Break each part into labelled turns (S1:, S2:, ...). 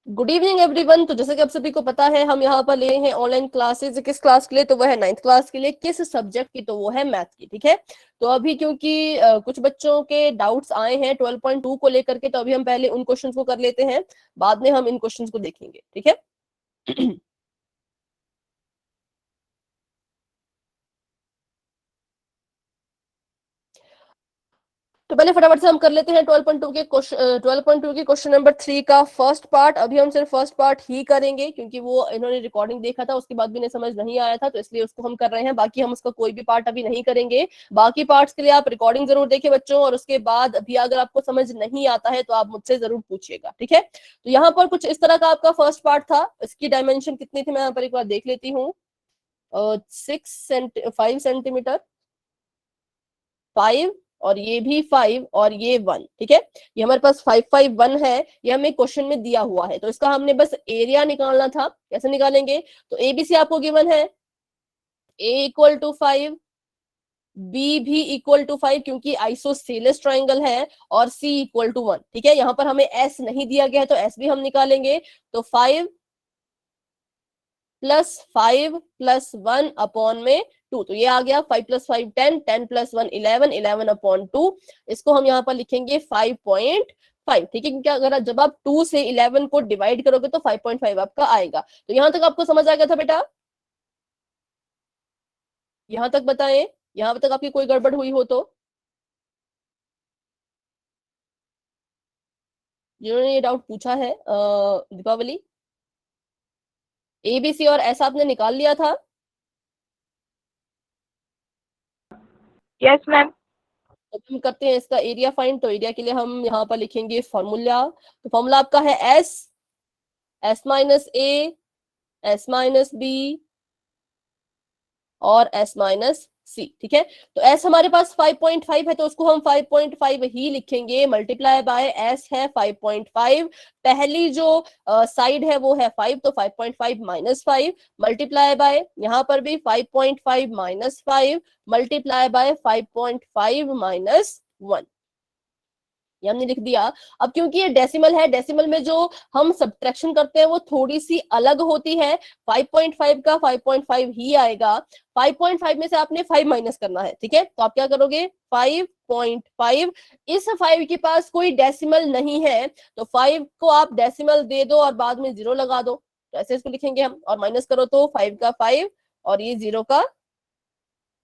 S1: Good evening everyone. तो जैसे कि आप सभी को पता है, हम यहाँ पर ले हैं ऑनलाइन क्लासेस। किस क्लास के लिए? तो वह है 9th क्लास के लिए। किस सब्जेक्ट की? तो वो है मैथ की। ठीक है, तो अभी क्योंकि कुछ बच्चों के डाउट्स आए हैं 12.2 को लेकर के, तो अभी हम पहले उन क्वेश्चंस को कर लेते हैं, बाद में हम इन क्वेश्चंस को देखेंगे। ठीक है तो पहले फटाफट से हम कर लेते हैं 12.2 के क्वेश्चन, 12.2 के क्वेश्चन नंबर 3 का फर्स्ट पार्ट। अभी हम सिर्फ फर्स्ट पार्ट ही करेंगे, क्योंकि वो इन्होंने रिकॉर्डिंग देखा था, उसके बाद भी इन्हें समझ नहीं आया था, तो इसलिए उसको हम कर रहे हैं। बाकी हम उसका कोई भी पार्ट अभी नहीं करेंगे। बाकी पार्ट्स के लिए आप रिकॉर्डिंग जरूर देखें बच्चों, और उसके बाद अभी अगर आपको समझ नहीं आता है तो आप मुझसे जरूर पूछिएगा। ठीक है, तो यहाँ पर कुछ इस तरह का आपका फर्स्ट पार्ट था। इसकी डायमेंशन कितनी थी मैं यहाँ पर एक बार देख लेती हूँ। 5 सेंटीमीटर, 5, और ये भी 5, और ये 1। ठीक है, ये हमारे पास 551 है, ये हमें क्वेश्चन में दिया हुआ है, तो इसका हमने बस एरिया निकालना था। कैसे निकालेंगे? तो एबीसी आपको गिवन है, ए इक्वल टू 5, बी भी इक्वल टू 5 क्योंकि आइसोसेलेस ट्राइंगल है, और सी इक्वल टू 1। ठीक है, यहां पर हमें एस नहीं दिया गया है, तो एस भी हम निकालेंगे। तो 5 प्लस 5 प्लस 1 अपॉन में 2, तो ये आ गया 5 प्लस 5 10, 10 प्लस 1 11, 11 अपॉन 2। इसको हम यहाँ पर लिखेंगे 5.5। ठीक है, क्योंकि अगर जब आप 2 से 11 को डिवाइड करोगे तो 5.5 आपका आएगा। तो यहां तक आपको समझ आ गया था बेटा? यहां तक बताएं, यहां तक आपकी कोई गड़बड़ हुई हो तो? जिन्होंने ये डाउट पूछा है, दीपावली, एबीसी और एस आपने निकाल लिया था?
S2: Yes ma'am.
S1: तो हम करते हैं इसका एरिया फाइंड। तो एरिया के लिए हम यहाँ पर लिखेंगे फॉर्मूला। तो फॉर्मूला आपका है एस, एस माइनस ए, एस माइनस बी, और एस माइनस सी। ठीक है, तो एस हमारे पास 5.5 है, तो उसको हम 5.5 ही लिखेंगे। मल्टीप्लाई बाय एस है 5.5। पहली जो साइड है वो है 5, तो 5.5 माइनस 5, मल्टीप्लाई बाय यहाँ पर भी 5.5 माइनस 5, मल्टीप्लाई बाय 5.5 माइनस 1। ये हमने लिख दिया। अब क्योंकि ये डेसिमल है, डेसिमल में जो हम सब्ट्रैक्शन करते हैं वो थोड़ी सी अलग होती है। 5.5 का 5.5 ही आएगा। 5.5 में से आपने 5 माइनस करना है। ठीक है, तो आप क्या करोगे? 5.5, इस 5 के पास कोई डेसिमल नहीं है, तो 5 को आप डेसिमल दे दो और बाद में 0 लगा दो। तो ऐसे इसको लिखेंगे हम, और माइनस करो तो 5 का 5 और ये 0 का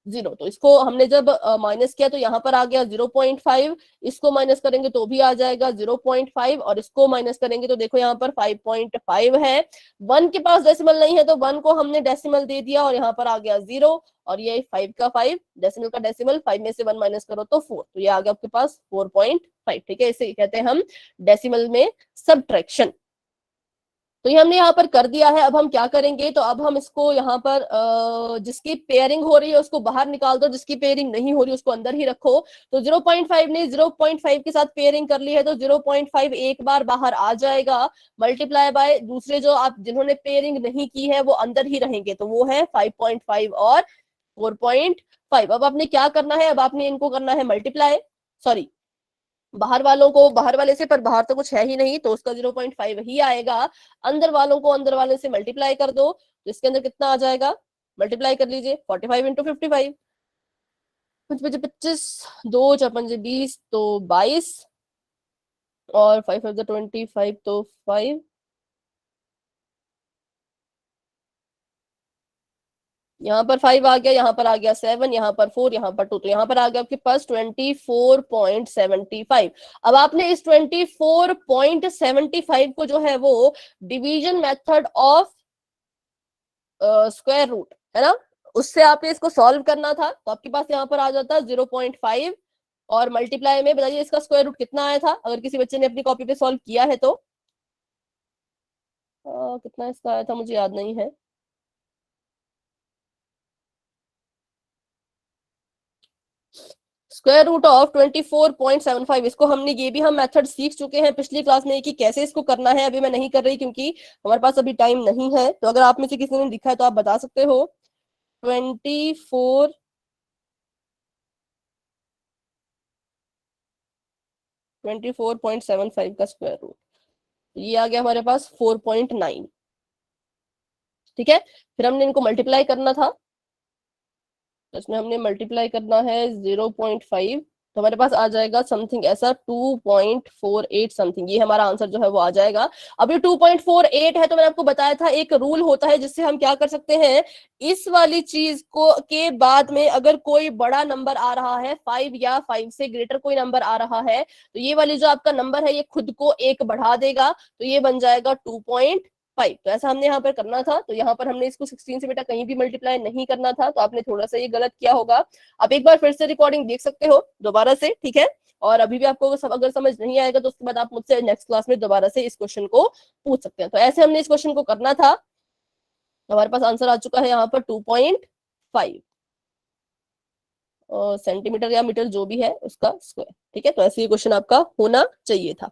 S1: 0। तो इसको हमने जब माइनस किया तो यहाँ पर आ गया 0.5, इसको माइनस करेंगे तो भी आ जाएगा 0.5, और इसको माइनस करेंगे तो देखो यहाँ पर 5.5 है। 1 के पास डेसिमल नहीं है, तो 1 को हमने डेसिमल दे दिया और यहाँ पर आ गया 0, और ये 5 का 5, डेसिमल का डेसिमल, 5 में से 1 माइनस करो तो 4, तो ये आ गया आपके पास 4.5। ठीक है, इसे कहते हैं हम डेसिमल में सब्ट्रैक्शन। तो ये हमने यहाँ पर कर दिया है। अब हम क्या करेंगे? तो अब हम इसको यहाँ पर जिसकी पेयरिंग हो रही है उसको बाहर निकाल दो, जिसकी पेयरिंग नहीं हो रही उसको अंदर ही रखो। तो 0.5 ने 0.5 के साथ पेयरिंग कर ली है, तो 0.5 एक बार बाहर आ जाएगा, मल्टीप्लाई बाय दूसरे जो आप जिन्होंने पेयरिंग नहीं की है वो अंदर ही रहेंगे, तो वो है 5.5 और 4.5। अब आपने क्या करना है? अब आपने इनको करना है मल्टीप्लाई, सॉरी बाहर वालों को बाहर वाले से, पर बाहर तो कुछ है ही नहीं, तो उसका 0.5 ही आएगा। अंदर वालों को अंदर वाले से मल्टीप्लाई कर दो, तो इसके अंदर कितना आ जाएगा? मल्टीप्लाई कर लीजिए, 45 इंटू 55, 25, 2 4 5 20, तो 22, और 5 25, तो 5, यहाँ पर 5 आ गया, यहाँ पर आ गया 7, यहाँ पर 4, यहाँ पर 2, तो यहाँ पर आ गया आपके पास 24.75। अब आपने इस 24.75 को जो है वो division method of square root है ना, उससे आपने इसको सॉल्व करना था, तो आपके पास यहाँ पर आ जाता 0.5, और मल्टीप्लाई में बताइए इसका स्क्वायर रूट कितना आया था, अगर किसी बच्चे ने अपनी कॉपी पे सॉल्व किया है तो। कितना इसका आया था मुझे याद नहीं है। स्क्वायर रूट ऑफ 24.75, इसको हमने ये भी हम मेथड सीख चुके हैं पिछली क्लास में कि कैसे इसको करना है। अभी मैं नहीं कर रही क्योंकि हमारे पास अभी टाइम नहीं है, तो अगर आप में से किसी ने लिखा है तो आप बता सकते हो। 24 24.75 का स्क्वायर रूट, ये आ गया हमारे पास 4.9। ठीक है, फिर हमने इनको मल्टीप्लाई करना था, तो इसमें हमने मल्टीप्लाई करना है 0.5, तो हमारे पास आ जाएगा समथिंग ऐसा 2.48 समथिंग, ये हमारा आंसर जो है वो आ जाएगा। अब ये 2.48 है, तो मैंने आपको बताया था एक रूल होता है जिससे हम क्या कर सकते हैं, इस वाली चीज को के बाद में अगर कोई बड़ा नंबर आ रहा है, 5 या 5 से ग्रेटर कोई नंबर आ रहा है, तो ये वाली जो आपका नंबर है ये खुद को एक बढ़ा देगा, तो ये बन जाएगा 2.5। तो ऐसा हमने यहाँ पर करना था, तो यहाँ पर हमने इसको 16 से बेटा कहीं भी मल्टीप्लाई नहीं करना था, तो आपने थोड़ा सा ये गलत किया होगा। आप एक बार फिर से रिकॉर्डिंग देख सकते हो दोबारा से, ठीक है, और अभी भी आपको अगर समझ नहीं आएगा तो उसके बाद आप मुझसे नेक्स्ट क्लास में दोबारा से इस क्वेश्चन को पूछ सकते हैं। तो ऐसे हमने इस क्वेश्चन को करना था, हमारे पास आंसर आ चुका है यहाँ पर 2.5 सेंटीमीटर या मीटर जो भी है उसका स्क्वायर। ठीक है, तो ऐसे ही क्वेश्चन आपका होना चाहिए था।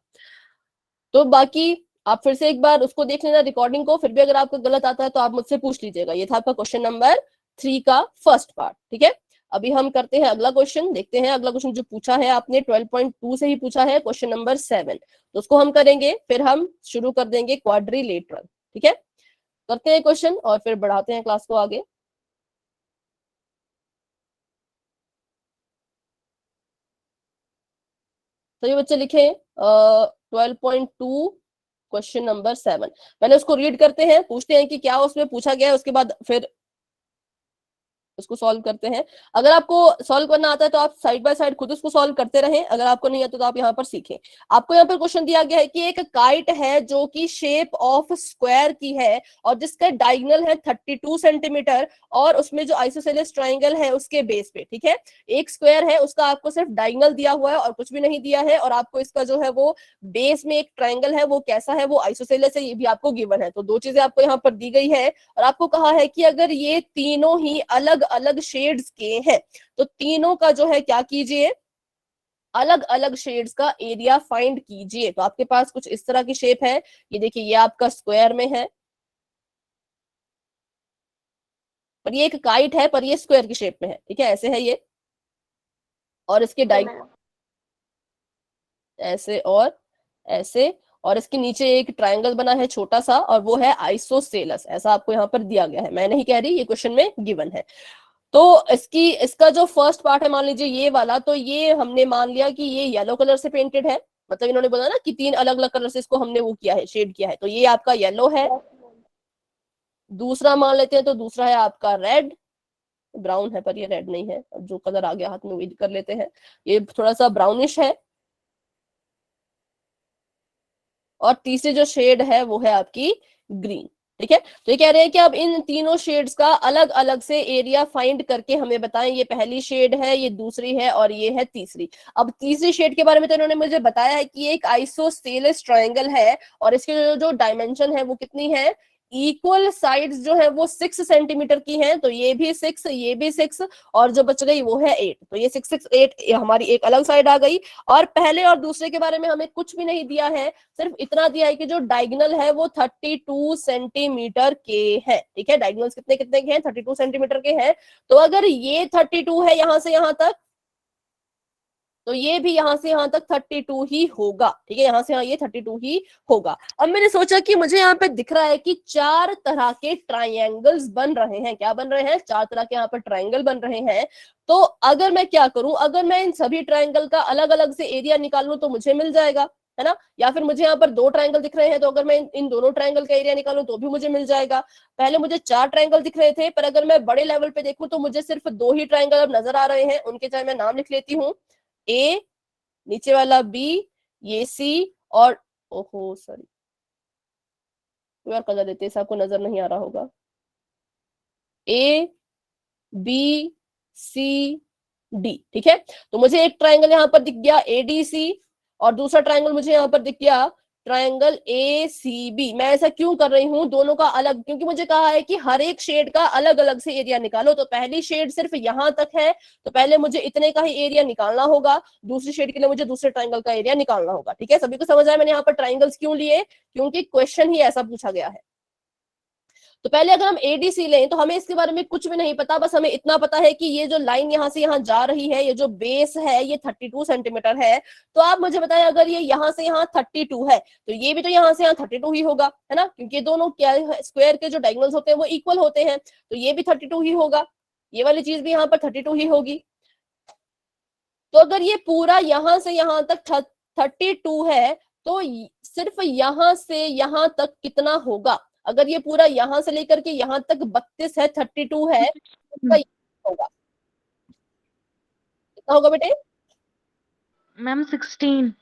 S1: तो बाकी आप फिर से एक बार उसको देख लेना रिकॉर्डिंग को, फिर भी अगर आपका गलत आता है तो आप मुझसे पूछ लीजिएगा। ये था आपका क्वेश्चन नंबर 3 का फर्स्ट पार्ट। ठीक है, अभी हम करते हैं अगला क्वेश्चन, देखते हैं अगला क्वेश्चन जो पूछा है आपने 12.2 से ही पूछा है, क्वेश्चन नंबर 7, तो उसको हम करेंगे, फिर हम शुरू कर देंगे क्वाड्रिलेटरल। ठीक है, करते हैं क्वेश्चन और फिर बढ़ाते हैं क्लास को आगे। तो ये बच्चे लिखे 12.2 क्वेश्चन नंबर 7, पहले उसको रीड करते हैं, पूछते हैं कि क्या उसमें पूछा गया है, उसके बाद फिर उसको सॉल्व करते हैं। अगर आपको सॉल्व करना आता है तो आप साइड बाय साइड खुद उसको सॉल्व करते रहें, अगर आपको नहीं आता तो आप यहाँ पर सीखें। आपको यहाँ पर क्वेश्चन दिया गया है कि एक काइट है जो कि शेप ऑफ स्क्वायर की है और जिसका डायगोनल है 32 सेंटीमीटर और उसमें जो आइसोसेलेस ट्राइंगल है उसके बेस पे। ठीक है, एक स्क्वायर है, उसका आपको सिर्फ डायगोनल दिया हुआ है और कुछ भी नहीं दिया है, और आपको इसका जो है वो बेस में एक ट्राइंगल है, वो कैसा है, वो आइसोसेलेस है, ये भी आपको गिवन है। तो दो चीजें आपको यहाँ पर दी गई है और आपको कहा है कि अगर ये तीनों ही अलग अलग शेड्स के हैं तो तीनों का जो है क्या कीजिए, अलग अलग शेड्स का एरिया फाइंड कीजिए। तो आपके पास कुछ इस तरह की शेप है, ये देखिए ये आपका स्क्वायर में है, पर ये एक काइट है पर ये स्क्वायर की शेप में है। ठीक है, ऐसे है ये, और इसके ऐसे और ऐसे, और इसके नीचे एक ट्रायंगल बना है छोटा सा और वो है आइसोसेलस, ऐसा आपको यहाँ पर दिया गया है, मैं नहीं कह रही, ये क्वेश्चन में गिवन है। तो इसका जो फर्स्ट पार्ट है मान लीजिए ये वाला, तो ये हमने मान लिया कि ये येलो कलर से पेंटेड है, मतलब इन्होंने बोला ना कि 3 अलग अलग कलर से इसको हमने वो किया है, शेड किया है, तो ये आपका येलो है। दूसरा मान लेते हैं, तो दूसरा है आपका रेड, ब्राउन है पर ये रेड नहीं है, अब जो कलर आ गया हाथ में वही कर लेते हैं, ये थोड़ा सा ब्राउनिश है। और तीसरी जो शेड है वो है आपकी ग्रीन। ठीक है, तो ये कह रहे हैं कि अब इन तीनों शेड्स का अलग अलग से एरिया फाइंड करके हमें बताएं, ये पहली शेड है, ये दूसरी है और ये है तीसरी। अब तीसरी शेड के बारे में तो इन्होंने मुझे बताया है कि एक आइसोसेलेस ट्रायंगल है और इसके जो डायमेंशन है वो कितनी है, इक्वल साइड्स जो है वो 6 सेंटीमीटर की हैं, तो ये भी 6, ये भी 6, और जो बच गई वो है 8, तो ये 6 6 8 हमारी एक अलग साइड आ गई। और पहले और दूसरे के बारे में हमें कुछ भी नहीं दिया है, सिर्फ इतना दिया है कि जो डायगोनल है वो 32 सेंटीमीटर के हैं। ठीक है, डायगोनल्स कितने कितने के हैं, 32 सेंटीमीटर के हैं। तो अगर ये 32 है यहां से यहां तक, तो ये भी यहां से यहां तक 32 ही होगा। ठीक है, यहां से यहां ये 32 ही होगा। अब मैंने सोचा कि मुझे यहाँ पे दिख रहा है कि 4 तरह के ट्राइंगल्स बन रहे हैं, क्या बन रहे हैं, 4 तरह के यहाँ पर ट्राइंगल बन रहे हैं। तो अगर मैं क्या करूं, अगर मैं इन सभी ट्राइंगल का अलग अलग से एरिया निकालूं तो मुझे मिल जाएगा, है ना, या फिर मुझे यहाँ पर 2 ट्राइंगल दिख रहे हैं तो अगर मैं इन दोनों ट्राइंगल का एरिया निकालूं तो भी मुझे मिल जाएगा। पहले मुझे 4 ट्राइंगल दिख रहे थे, पर अगर मैं बड़े लेवल पे देखूं तो मुझे सिर्फ 2 ही ट्राइंगल अब नजर आ रहे हैं, उनके चाहे मैं नाम लिख लेती हूँ, ए, नीचे वाला बी, ये सी, और ओहो सॉरी यार कलर देते हैं, आपको नजर नहीं आ रहा होगा, ए बी सी डी। ठीक है, तो मुझे एक ट्रायंगल यहाँ पर दिख गया एडीसी, और दूसरा ट्रायंगल मुझे यहाँ पर दिख गया ट्रायंगल ए सी बी। मैं ऐसा क्यों कर रही हूँ दोनों का अलग, क्योंकि मुझे कहा है कि हर एक शेड का अलग अलग से एरिया निकालो। तो पहली शेड सिर्फ यहां तक है तो पहले मुझे इतने का ही एरिया निकालना होगा, दूसरी शेड के लिए मुझे दूसरे ट्रायंगल का एरिया निकालना होगा। ठीक है, सभी को समझ आया मैंने यहाँ पर ट्रायंगल्स क्यों लिए, क्योंकि क्वेश्चन ही ऐसा पूछा गया है। तो पहले अगर हम एडीसी लें तो हमें इसके बारे में कुछ भी नहीं पता, बस हमें इतना पता है कि ये जो लाइन यहाँ से यहाँ जा रही है, ये जो बेस है ये 32 सेंटीमीटर है। तो आप मुझे बताएं, अगर ये यहाँ से यहाँ 32 है तो ये भी तो यहाँ से यहाँ 32 ही होगा, है ना, क्योंकि दोनों क्या स्क्वायर के जो डायगोनल्स होते हैं वो इक्वल होते हैं, तो ये भी 32 ही होगा, ये वाली चीज भी यहाँ पर 32 ही होगी। तो अगर ये पूरा यहां से यहां तक 32 है तो सिर्फ यहां से यहां तक कितना होगा? अगर ये पूरा यहां से लेकर के यहां तक 32 है, 32 है, तो होगा कितना होगा बेटे?
S2: मैम 16।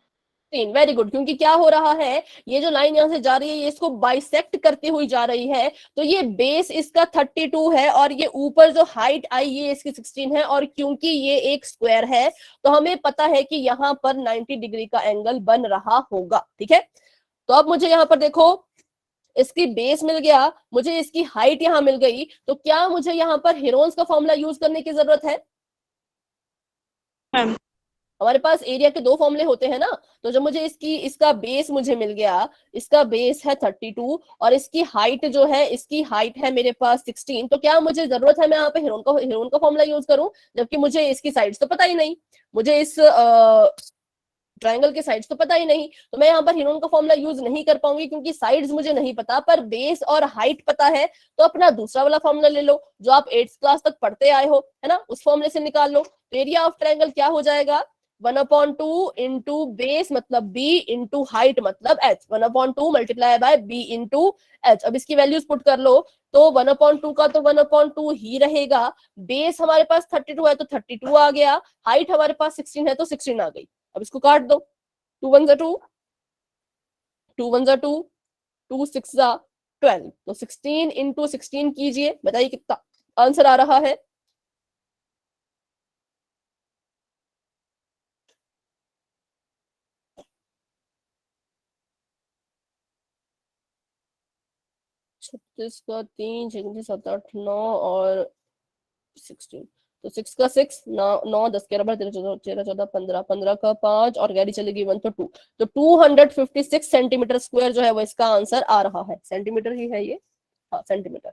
S1: वेरी गुड, क्योंकि क्या हो रहा है, ये जो लाइन यहाँ से जा रही है ये इसको बाइसेक्ट करती हुई जा रही है, तो ये बेस इसका 32 है और ये ऊपर जो हाइट आई ये इसकी 16 है, और क्योंकि ये एक स्क्वायर है तो हमें पता है कि यहाँ पर 90 डिग्री का एंगल बन रहा होगा। ठीक है, तो अब मुझे यहाँ पर देखो, इसकी बेस मिल गया, मुझे इसकी हाइट यहाँ मिल गई, तो क्या मुझे यहाँ पर हेरोन्स का फॉर्मूला यूज करने की जरूरत है? हमारे पास एरिया के दो फॉर्मूले होते हैं ना, तो जब मुझे इसका बेस मुझे मिल गया, इसका बेस है 32 और इसकी हाइट जो है, इसकी हाइट है मेरे पास 16, तो क्या मुझे जरूरत है मैं यहाँ पे हेरोन का फॉर्मूला यूज करूं, जबकि मुझे इसकी साइड्स तो पता ही नहीं, मुझे इस ट्रायंगल के साइड्स तो पता ही नहीं, तो मैं यहाँ पर हेरोन का फॉर्मूला यूज नहीं कर पाऊंगी क्योंकि साइड्स मुझे नहीं पता, पर बेस और हाइट पता है। तो अपना दूसरा वाला फॉर्मूला ले लो जो आप 8th क्लास तक पढ़ते आए हो, है ना, उस फॉर्मूले से निकाल लो। तो एरिया ऑफ ट्रायंगल क्या हो जाएगा? 1/2 इंटू बेस मतलब b इंटू हाइट मतलब h, 1/2 multiply by b into h। अब इसकी वैल्यूज पुट कर लो, तो 1/2 का तो 1/2 ही रहेगा, बेस हमारे पास 32 है तो 32 आ गया, हाइट हमारे पास 16 है तो 16 आ गई। अब इसको काट दो, 2 1 2, 2 1 2, 2 6 12, तो 16 इंटू 16 कीजिए, बताइए कितना आंसर आ रहा है? छत्तीस का 3, 6 7 8 9 और 16, तो 6 का 6 9 9 10 11 12 13 14 15 15 का 5 और गैरी चलेगी 1 तो 2, तो 256 सेंटीमीटर स्क्वायर जो है वो इसका आंसर आ रहा है। सेंटीमीटर ही है ये, हाँ सेंटीमीटर,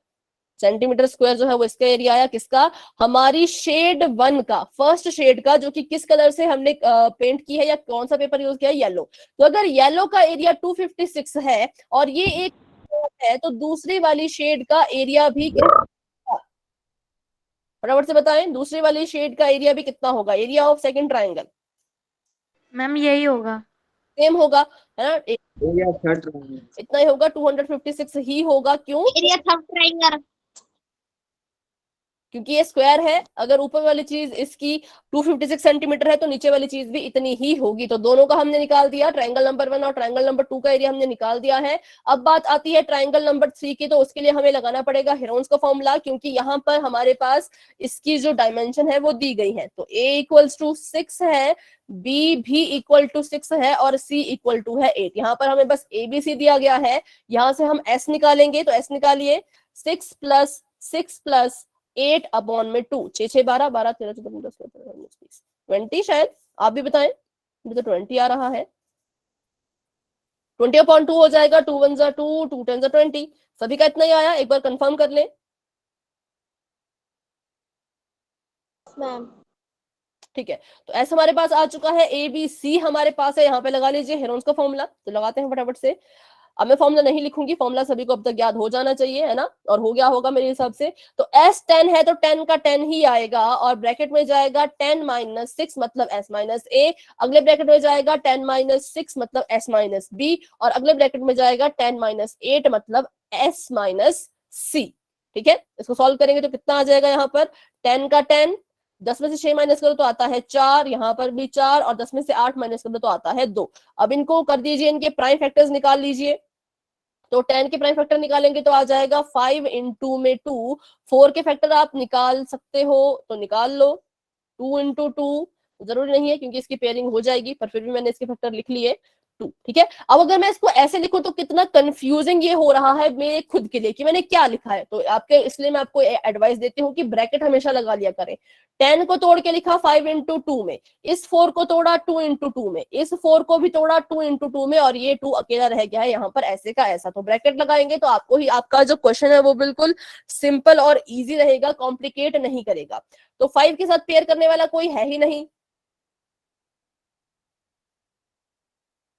S1: सेंटीमीटर स्क्वायर जो है वो इसका एरिया आया, किसका? हमारी शेड 1 का, फर्स्ट शेड का, जो कि किस कलर से हमने पेंट की है या कौन सा पेपर यूज किया है? येलो। तो अगर येलो का एरिया 256 है और ये एक है, तो दूसरी वाली शेड का एरिया भी फटाफट से बताएं, दूसरी वाली शेड का एरिया भी कितना होगा? Area of second triangle
S2: ma'am यही होगा।
S1: सेम होगा, है ना, इतना ही होगा, 256 ही होगा। क्यों?
S3: एरिया थर्ड ट्रायंगल,
S1: क्योंकि ये स्क्वायर है, अगर ऊपर वाली चीज इसकी 256 सेंटीमीटर है तो नीचे वाली चीज भी इतनी ही होगी। तो दोनों का हमने निकाल दिया, ट्रायंगल नंबर 1 और ट्रायंगल नंबर 2 का एरिया हमने निकाल दिया है। अब बात आती है ट्रायंगल नंबर 3 की, तो उसके लिए हमें लगाना पड़ेगा हेरोन्स का फॉर्मूला, क्योंकि यहाँ पर हमारे पास इसकी जो डायमेंशन है वो दी गई है। तो a इक्वल्स टू 6 है, b भी इक्वल टू 6 है और c इक्वल टू है 8। यहाँ पर हमें बस ABC दिया गया है, यहाँ से हम s निकालेंगे, तो s निकालिए, 6 प्लस 6 प्लस 8 अपॉन में 2, 6 6 12 12 13 14 15 16 17 20 20, शायद आप भी बताएं, मुझे तो 20 आ रहा है। 20/2 हो जाएगा, 2 1 2, 2 10 20, सभी का इतना ही आया, एक बार कंफर्म कर लें।
S3: मैम
S1: ठीक है, तो ऐसा हमारे पास आ चुका है, ABC हमारे पास है, यहाँ पे लगा लीजिए हेरोन्स का फॉर्मूला, तो लगाते हैं फटाफट से। अब मैं फॉर्मूला नहीं लिखूंगी, फॉर्मूला सभी को अब तक याद हो जाना चाहिए, है ना, और हो गया होगा मेरे हिसाब से। तो S 10 है तो 10 का 10 ही आएगा, और ब्रैकेट में जाएगा 10 माइनस 6 मतलब S माइनस A, अगले ब्रैकेट में जाएगा 10 माइनस 6 मतलब S माइनस B, और अगले ब्रैकेट में जाएगा 10 माइनस 8 मतलब S माइनस C। ठीक है, इसको सॉल्व करेंगे तो कितना आ जाएगा? यहाँ पर 10 का 10, 10 में से 6 माइनस करो तो आता है 4, यहाँ पर भी 4, और 10 में से 8 माइनस करो तो आता है 2। अब इनको कर दीजिए, इनके प्राइम फैक्टर्स निकाल लीजिए, तो 10 के प्राइम फैक्टर निकालेंगे तो आ जाएगा 5 इंटू में 2, 4 के फैक्टर आप निकाल सकते हो तो निकाल लो, 2 इंटू 2 जरूरी नहीं है क्योंकि इसकी पेयरिंग हो जाएगी, पर फिर भी मैंने इसके फैक्टर लिख लिए, 2, ठीक है। अब अगर मैं इसको ऐसे लिखूं तो कितना कंफ्यूजिंग ये हो रहा है मेरे खुद के लिए कि मैंने क्या लिखा है। तो आपके इसलिए मैं आपको एडवाइस देती हूँ कि ब्रैकेट हमेशा लगा लिया करें। 10 को तोड़ के लिखा 5 इंटू 2 में, इस 4 को तोड़ा 2 इंटू 2 में, इस 4 को भी तोड़ा 2 इंटू 2 में, और ये 2 अकेला रह गया है यहाँ पर ऐसे का ऐसा। तो ब्रैकेट लगाएंगे तो आपको ही आपका जो क्वेश्चन है वो बिल्कुल सिंपल और इजी रहेगा, कॉम्प्लिकेट नहीं करेगा। तो 5 के साथ पेयर करने वाला कोई है ही नहीं,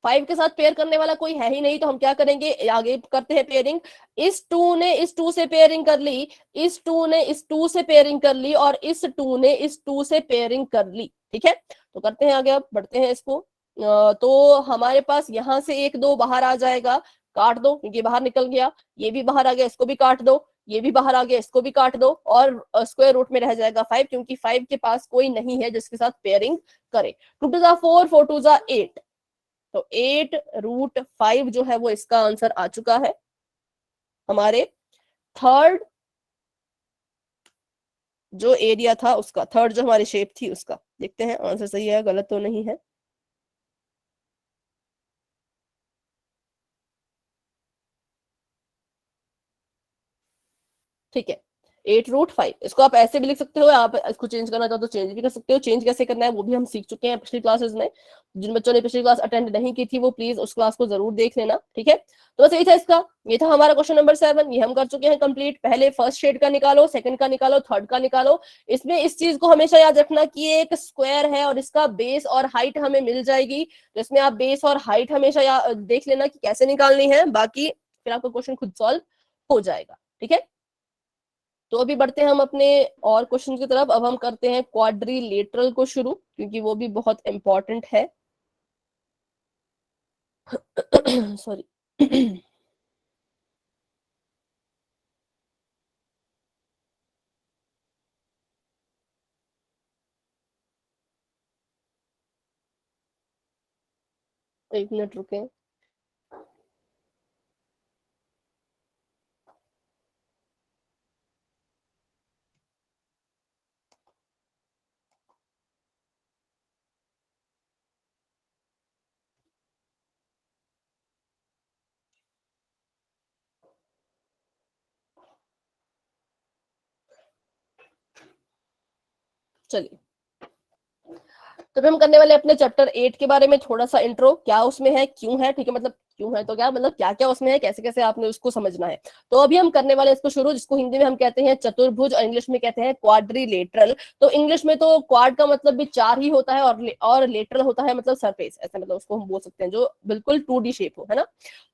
S1: 5 के साथ पेयर करने वाला कोई है ही नहीं, तो हम क्या करेंगे, आगे करते हैं पेयरिंग। इस 2 ने इस 2 से पेयरिंग कर ली, इस 2 ने इस 2 से पेयरिंग कर ली, और इस 2 ने इस 2 से पेयरिंग कर ली, ठीक है। तो करते हैं आगे, अब बढ़ते हैं इसको। तो हमारे पास यहां से 1 2 बाहर आ जाएगा, काट दो क्योंकि बाहर निकल गया, ये भी बाहर आ गया, इसको भी काट दो, ये भी बाहर आ गया, इसको भी काट दो, और स्क्वायर रूट में रह जाएगा 5, क्योंकि 5 के पास कोई नहीं है जिसके साथ पेयरिंग करे। 2 2 4, 4 2 8, तो 8√5 जो है वो इसका आंसर आ चुका है हमारे थर्ड जो एरिया था उसका, थर्ड जो हमारी शेप थी उसका। देखते हैं आंसर सही है गलत तो नहीं है। ठीक है, 8√5, इसको आप ऐसे भी लिख सकते हो, आप इसको चेंज करना चाहो तो चेंज भी कर सकते हो। चेंज कैसे करना है वो भी हम सीख चुके हैं पिछली क्लासेस में। जिन बच्चों ने पिछली क्लास अटेंड नहीं की थी वो प्लीज उस क्लास को जरूर देख लेना, ठीक है। तो बस यही था इसका, ये था हमारा क्वेश्चन नंबर 7, ये हम कर चुके हैं कंप्लीट। पहले फर्स्ट शेड का निकालो, सेकंड का निकालो, थर्ड का निकालो। इसमें इस चीज को हमेशा याद रखना कि ये एक स्क्वायर है और इसका बेस और हाइट हमें मिल जाएगी, तो इसमें आप बेस और हाइट हमेशा देख लेना कि कैसे निकालनी है, बाकी फिर आपका क्वेश्चन खुद सॉल्व हो जाएगा, ठीक है। तो अभी बढ़ते हैं हम अपने और क्वेश्चन की तरफ। अब हम करते हैं क्वाड्रिलेटरल को शुरू, क्योंकि वो भी बहुत इंपॉर्टेंट है। सॉरी। एक मिनट रुके। चलिए, तो हम करने वाले अपने चैप्टर 8 के बारे में थोड़ा सा इंट्रो, क्या उसमें है, क्यों है, ठीक है, मतलब क्यों है तो क्या मतलब क्या क्या उसमें है, कैसे कैसे आपने उसको समझना है। तो अभी हम करने वाले इसको शुरू, जिसको हिंदी में हम कहते हैं चतुर्भुज और इंग्लिश में कहते हैं क्वाड्रिलेटरल। तो इंग्लिश में तो क्वाड का मतलब भी 4 ही होता है, और लेटरल होता है मतलब सरफेस, ऐसा मतलब उसको हम बोल सकते हैं जो बिल्कुल 2D शेप हो, है ना।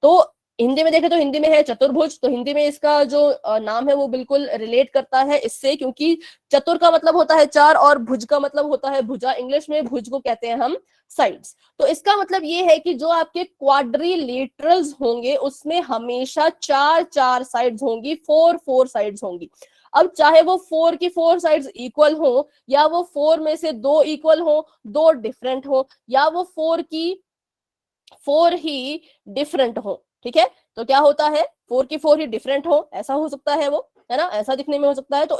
S1: तो हिंदी में देखें तो हिंदी में है चतुर्भुज, तो हिंदी में इसका जो नाम है वो बिल्कुल रिलेट करता है इससे, क्योंकि चतुर का मतलब होता है 4 और भुज का मतलब होता है भुजा। इंग्लिश में भुज को कहते हैं हम साइड्स। तो इसका मतलब ये है कि जो आपके क्वाड्रिलेटरल्स होंगे उसमें हमेशा 4 साइड्स होंगी, 4 साइड्स होंगी। अब चाहे वो 4 की 4 साइड्स इक्वल हो, या वो 4 में से 2 इक्वल हो, 2 डिफरेंट हो, या वो 4 की 4 ही डिफरेंट हो, ठीक है। तो क्या होता है, 4 की 4 ही डिफरेंट हो, ऐसा हो सकता है वो, है ना, ऐसा दिखने में हो सकता है। तो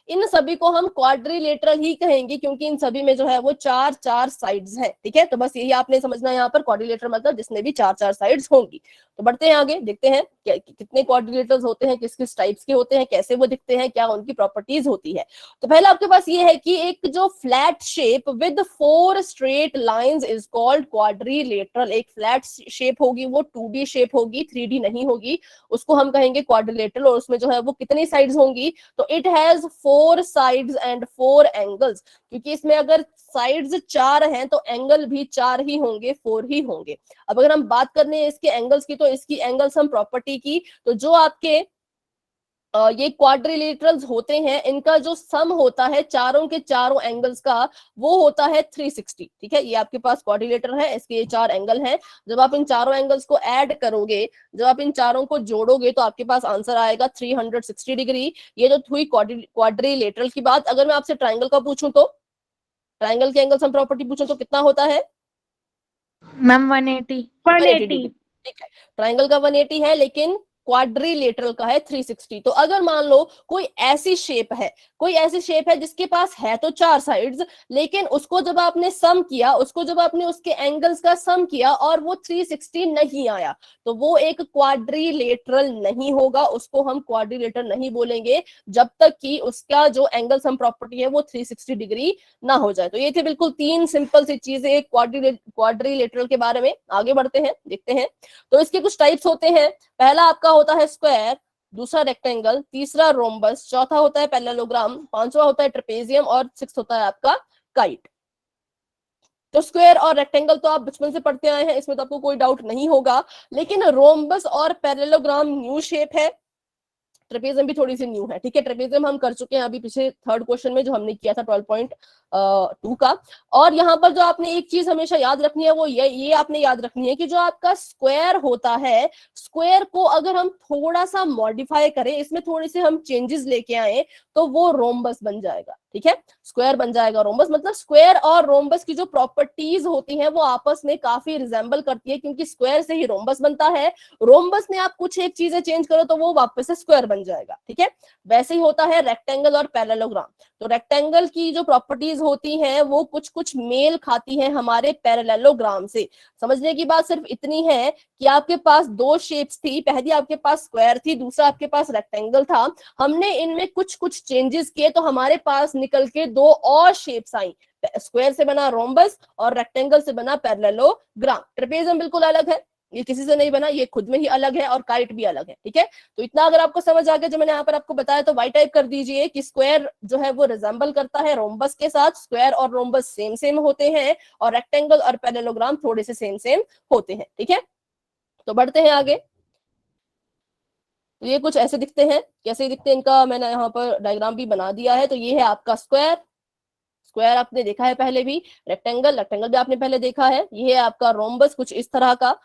S1: इन सभी को हम क्वाड्रिलेटरल ही कहेंगे, क्योंकि इन सभी में जो है वो 4 साइड्स हैं, ठीक है। तो बस यही आपने समझना है यहाँ पर, क्वाड्रिलेटर मतलब जिसमें भी 4 साइड्स होंगी। तो बढ़ते हैं आगे, देखते हैं कितने क्वाड्रिलेटर्स होते हैं, किस किस टाइप्स के होते हैं, कैसे वो दिखते हैं, क्या उनकी प्रॉपर्टीज होती है। तो पहला आपके पास ये है कि एक जो flat shape with 4 straight lines is called quadrilateral. एक फ्लैट शेप होगी, वो 2D शेप होगी, 3D नहीं होगी, उसको हम कहेंगे क्वाड्रिलेटरल। और उसमें जो है वो कितनी साइड्स होंगी, तो it has 4 sides and 4 angles, क्योंकि इसमें अगर साइड्स 4 हैं तो एंगल भी 4 ही होंगे, 4 ही होंगे। अब अगर हम बात करने हैं इसके एंगल्स की, तो इसकी एंगल्स हम प्रॉपर्टी की, तो जो आपके ये क्वाड्रिलेटरल्स होते हैं इनका जो सम होता है चारों के चारों एंगल्स का, वो होता है 360, ठीक है। ये आपके पास क्वाड्रिलेटर है, इसके ये 4 एंगल हैं। जब आप इन चारों एंगल्स को ऐड करोगे, जब आप इन चारों को जोड़ोगे, तो आपके पास आंसर आएगा 360 डिग्री। ये जो हुई क्वाड्रिलेटरल की बात। अगर मैं आपसे ट्राइंगल का पूछूं, तो ट्राइंगल के एंगल सम प्रॉपर्टी पूछूं तो कितना होता है
S2: मैम 180
S1: डिग्री, ठीक है। ट्राइंगल का 180 है, लेकिन क्वाड्रिलेटरल का है 360। तो अगर मान लो कोई ऐसी शेप है जिसके पास है तो 4 साइड्स, लेकिन उसको जब आपने सम किया, उसको जब आपने उसके एंगल्स का सम किया और वो 360 नहीं आया, तो वो एक क्वाड्रिलेटरल नहीं होगा, उसको हम क्वाड्रिलेटर नहीं बोलेंगे जब तक कि उसका जो एंगल सम प्रॉपर्टी है वो 360 डिग्री ना हो जाए। तो ये थे बिल्कुल 3 सिंपल सी चीजें क्वाड्रिलेटरल के बारे में। आगे बढ़ते हैं, देखते हैं। तो इसके कुछ टाइप्स होते हैं। पहला आपका होता है स्क्वायर, दूसरा रेक्टेंगल, तीसरा रोम्बस, चौथा होता है पैरेललोग्राम, पांचवा होता है ट्रेपेजियम और सिक्स्थ होता है आपका काइट। तो स्क्वायर और रेक्टेंगल तो आप बचपन से पढ़ते आए हैं, इसमें तो आपको कोई डाउट नहीं होगा। लेकिन रोम्बस और पैरेललोग्राम न्यू शेप है, ट्रेपेजियम भी थोड़ी सी न्यू है। ठीक है, ट्रेपेजियम हम कर चुके हैं अभी पिछले थर्ड क्वेश्चन में जो हमने किया था 12.2 का। और यहाँ पर जो आपने एक चीज हमेशा याद रखनी है वो ये आपने याद रखनी है कि जो आपका स्क्वायर होता है, स्क्वायर को अगर हम थोड़ा सा मॉडिफाई करें, इसमें थोड़े से हम चेंजेस लेके आए, तो वो रोम्बस बन जाएगा। ठीक है, स्क्वायर बन जाएगा रोम्बस। मतलब स्क्वायर और रोम्बस की जो प्रॉपर्टीज होती हैं वो आपस में काफी रिजेंबल करती है, क्योंकि स्क्वायर से ही रोम्बस बनता है। रोम्बस में आप कुछ एक चीजें चेंज करो तो वो वापस से स्क्वायर बन जाएगा। ठीक है, वैसे ही होता है रेक्टेंगल और पैरेललोग्राम। तो रेक्टेंगल की जो प्रॉपर्टीज होती हैं वो कुछ कुछ मेल खाती हैं हमारे पैरेललोग्राम से। समझने की बात सिर्फ इतनी है कि आपके पास 2 शेप्स थी, पहली आपके पास स्क्वायर थी, दूसरा आपके पास रेक्टेंगल था। हमने इनमें कुछ कुछ चेंजेस किए तो हमारे पास निकल के 2 और शेप्स आई। स्क्वायर से बना रोम्बस और रेक्टेंगल से बना पैरेललोग्राम। ट्रेपेजियम बिल्कुल अलग है, ये किसी से नहीं बना, ये खुद में ही अलग है, और काइट भी अलग है। ठीक है, तो इतना अगर आपको समझ आ गया जो मैंने यहाँ पर आपको बताया, तो वाई टाइप कर दीजिए कि स्क्वायर जो है वो रिजेंबल करता है रोम्बस के साथ, स्क्वायर और रोम्बस सेम सेम होते हैं, और रेक्टेंगल और पैरेललोग्राम थोड़े से सेम सेम होते हैं। ठीक है, तो बढ़ते हैं आगे। तो ये कुछ ऐसे दिखते हैं, कैसे दिखते हैं इनका मैंने यहाँ पर डायग्राम भी बना दिया है। तो ये है आपका स्क्वायर, स्क्वायर आपने देखा है पहले भी, रेक्टेंगल, रेक्टेंगल भी आपने पहले देखा है। ये है आपका रोम्बस कुछ इस तरह का।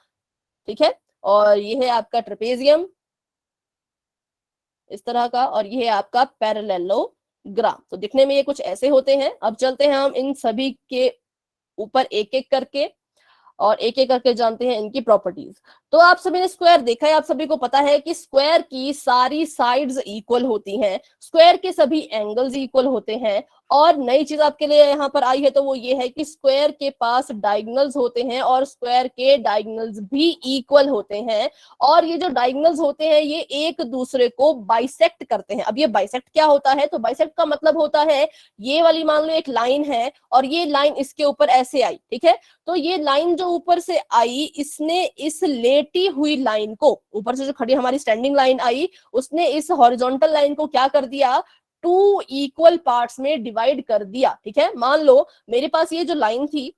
S1: ठीक है, और ये है आपका ट्रेपेजियम इस तरह का, और ये है आपका पैरेललोग्राम। तो दिखने में ये कुछ ऐसे होते हैं। अब चलते हैं हम इन सभी के ऊपर एक एक करके, और एक एक करके जानते हैं इनकी प्रॉपर्टीज। तो आप सभी ने स्क्वायर देखा है, आप सभी को पता है कि स्क्वायर की सारी साइड्स इक्वल होती हैं, स्क्वायर के सभी एंगल्स इक्वल होते हैं। और नई चीज आपके लिए यहाँ पर आई है तो वो ये है कि स्क्वायर के पास डायगोनल्स होते हैं, और स्क्वायर के डायगोनल्स भी इक्वल होते हैं। और ये जो डायगोनल्स होते हैं ये एक दूसरे को बाइसेक्ट करते हैं। अब ये बाइसेक्ट क्या होता है? तो बाइसेक्ट का मतलब होता है ये वाली मान लो एक लाइन है, और ये लाइन इसके ऊपर ऐसे आई। ठीक है, तो ये लाइन जो ऊपर से आई, इसने इस लेटी हुई लाइन को, ऊपर से जो खड़ी हमारी स्टैंडिंग लाइन आई, उसने इस हॉरिजॉन्टल लाइन को क्या कर दिया? 2 इक्वल पार्ट्स में डिवाइड कर दिया। ठीक है, मान लो मेरे पास ये जो लाइन थी,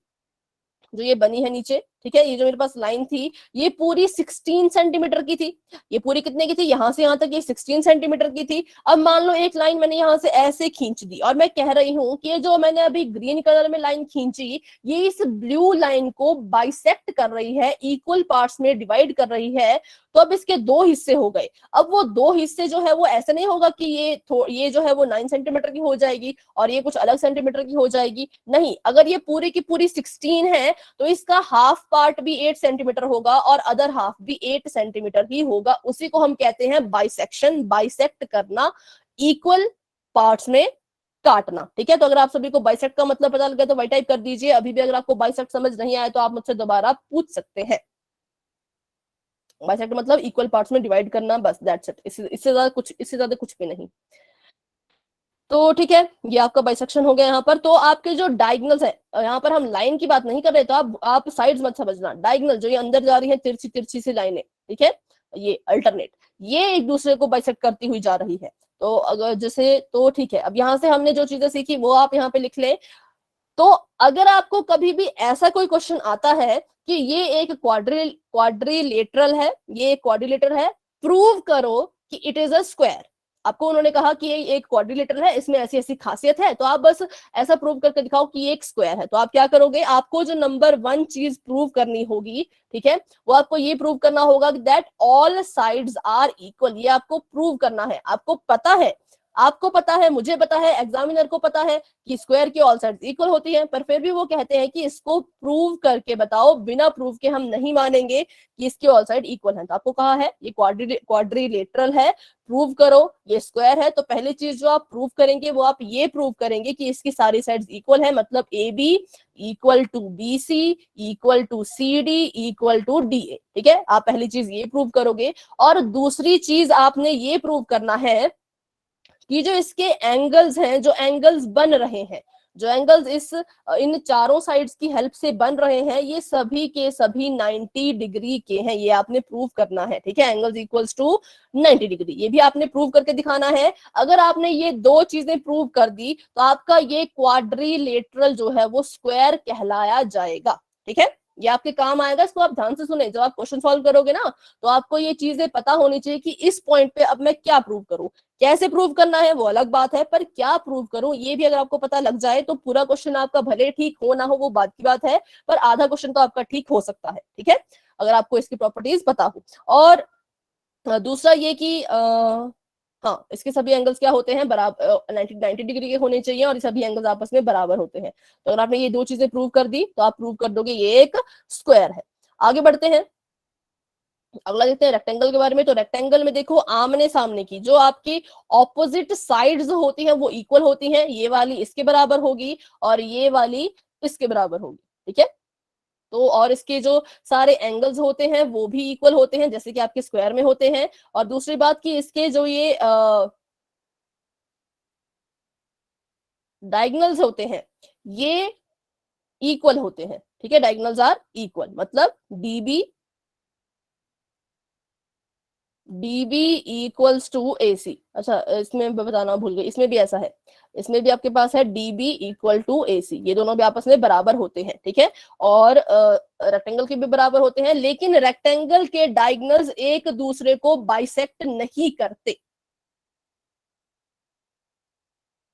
S1: जो ये बनी है नीचे, ठीक है, ये जो मेरे पास लाइन थी ये पूरी 16 सेंटीमीटर की थी। ये पूरी कितने की थी? यहां से यहां तक ये 16 सेंटीमीटर की थी। अब मान लो एक लाइन मैंने यहां से ऐसे खींच दी, और मैं कह रही हूं कि ये जो मैंने अभी ग्रीन कलर में लाइन खींची, ये इस ब्लू लाइन को बाइसेक्ट कर रही है, इक्वल पार्ट्स में डिवाइड कर रही है। तो अब इसके 2 हिस्से हो गए। अब वो 2 हिस्से जो है वो ऐसे नहीं होगा कि ये जो है वो 9 सेंटीमीटर की हो जाएगी और ये कुछ अलग सेंटीमीटर की हो जाएगी। नहीं, अगर ये पूरी की पूरी 16 है तो इसका हाफ पार्ट भी 8 सेंटीमीटर होगा और अदर हाफ भी 8 सेंटीमीटर ही होगा। उसी को हम कहते हैं बाइसेक्शन, बाइसेक्ट करना, इक्वल पार्ट्स में काटना। ठीक है, तो अगर आप सभी को बाइसेक्ट का मतलब पता लग गया तो वाई टाइप कर दीजिए। अभी भी अगर आपको बाइसेक्ट समझ नहीं आया तो आप मुझसे दोबारा पूछ सकते हैं। बाइसेक्ट मतलब इक्वल पार्ट्स में डिवाइड करना, बस दैट्स इट। इससे ज्यादा कुछ भी नहीं। तो ठीक है, ये आपका बाइसेक्शन हो गया यहाँ पर। तो आपके जो डायगोनल्स है, यहाँ पर हम लाइन की बात नहीं कर रहे, तो आप साइड्स मत समझना, डायगोनल जो ये अंदर जा रही है तिरछी तिरछी सी लाइनें, ठीक है, ये अल्टरनेट, ये एक दूसरे को बाइसेक्ट करती हुई जा रही है। तो अगर जैसे, तो ठीक है, अब यहाँ से हमने जो चीजें सीखी वो आप यहाँ पे लिख लें। तो अगर आपको कभी भी ऐसा कोई क्वेश्चन आता है कि ये एक क्वाड्रिलेटरल है, ये क्वाड्रिलेटर है, प्रूव करो कि इट इज अ स्क्वायर। आपको उन्होंने कहा कि ये एक क्वाड्रिलेटर है, इसमें ऐसी ऐसी खासियत है, तो आप बस ऐसा प्रूव करके दिखाओ कि ये एक स्क्वायर है। तो आप क्या करोगे? आपको जो नंबर 1 चीज प्रूव करनी होगी, ठीक है, वो आपको ये प्रूव करना होगा that all sides are equal. ये आपको प्रूव करना है। आपको पता है आपको पता है, मुझे पता है, एग्जामिनर को पता है कि स्क्वायर की ऑल साइड्स इक्वल होती हैं, पर फिर भी वो कहते हैं कि इसको प्रूव करके बताओ, बिना प्रूव के हम नहीं मानेंगे कि इसकी ऑल साइड इक्वल है। तो आपको कहा है ये क्वाड्रिलेटरल है, प्रूव करो, ये स्क्वायर है। तो पहली चीज जो आप प्रूव करेंगे वो आप ये प्रूव करेंगे कि इसकी सारी साइड्स इक्वल है, मतलब A B equal to B C equal to C D equal to D A. ठीक है, आप पहली चीज ये प्रूव करोगे। और दूसरी चीज आपने ये प्रूव करना है कि जो इसके एंगल्स हैं, जो एंगल्स बन रहे हैं, जो एंगल्स इन चारों साइड्स की हेल्प से बन रहे हैं, ये सभी के सभी 90 डिग्री के हैं। ये आपने प्रूव करना है। ठीक है, एंगल्स इक्वल्स टू 90 डिग्री, ये भी आपने प्रूव करके दिखाना है। अगर आपने ये दो चीजें प्रूव कर दी तो आपका ये क्वाड्रिलेटरल जो है वो स्क्वायर कहलाया जाएगा। ठीक है, ये आपके काम आएगा, इसको आप ध्यान से सुने। जब आप क्वेश्चन सॉल्व करोगे ना, तो आपको ये चीजें पता होनी चाहिए कि इस पॉइंट पे अब मैं क्या प्रूव करूं। कैसे प्रूव करना है वो अलग बात है, पर क्या प्रूव करूं ये भी अगर आपको पता लग जाए तो पूरा क्वेश्चन आपका भले ठीक हो ना हो वो बात की बात है, पर आधा क्वेश्चन तो आपका ठीक हो सकता है। ठीक है, अगर आपको इसकी प्रॉपर्टीज पता हो। और दूसरा ये कि हाँ, इसके सभी एंगल्स क्या होते हैं, बराबर 90 डिग्री के होने चाहिए, और सभी एंगल्स आपस में बराबर होते हैं। तो अगर आपने ये दो चीजें प्रूव कर दी तो आप प्रूव कर दोगे ये एक स्क्वायर है। आगे बढ़ते हैं, अगला देखते हैं रेक्टेंगल के बारे में। तो रेक्टेंगल में देखो, आमने सामने की जो आपकी ऑपोजिट साइड्स होती हैं वो इक्वल होती हैं। ये वाली इसके बराबर होगी और ये वाली इसके बराबर होगी। ठीक है, तो और इसके जो सारे एंगल्स होते हैं वो भी इक्वल होते हैं, जैसे कि आपके स्क्वायर में होते हैं। और दूसरी बात कि इसके जो ये डायगोनल्स होते हैं ये इक्वल होते हैं। ठीक है, डायगोनल्स आर इक्वल, मतलब डीबी इक्वल्स टू ए सी। अच्छा, इसमें मैं बताना भूल गई, इसमें भी ऐसा है, इसमें भी आपके पास है डीबी इक्वल टू ए सी, ये दोनों भी आपस में बराबर होते हैं। ठीक है, और रेक्टेंगल के भी बराबर होते हैं, लेकिन रेक्टेंगल के डायगोनल्स एक दूसरे को बाइसेक्ट नहीं करते।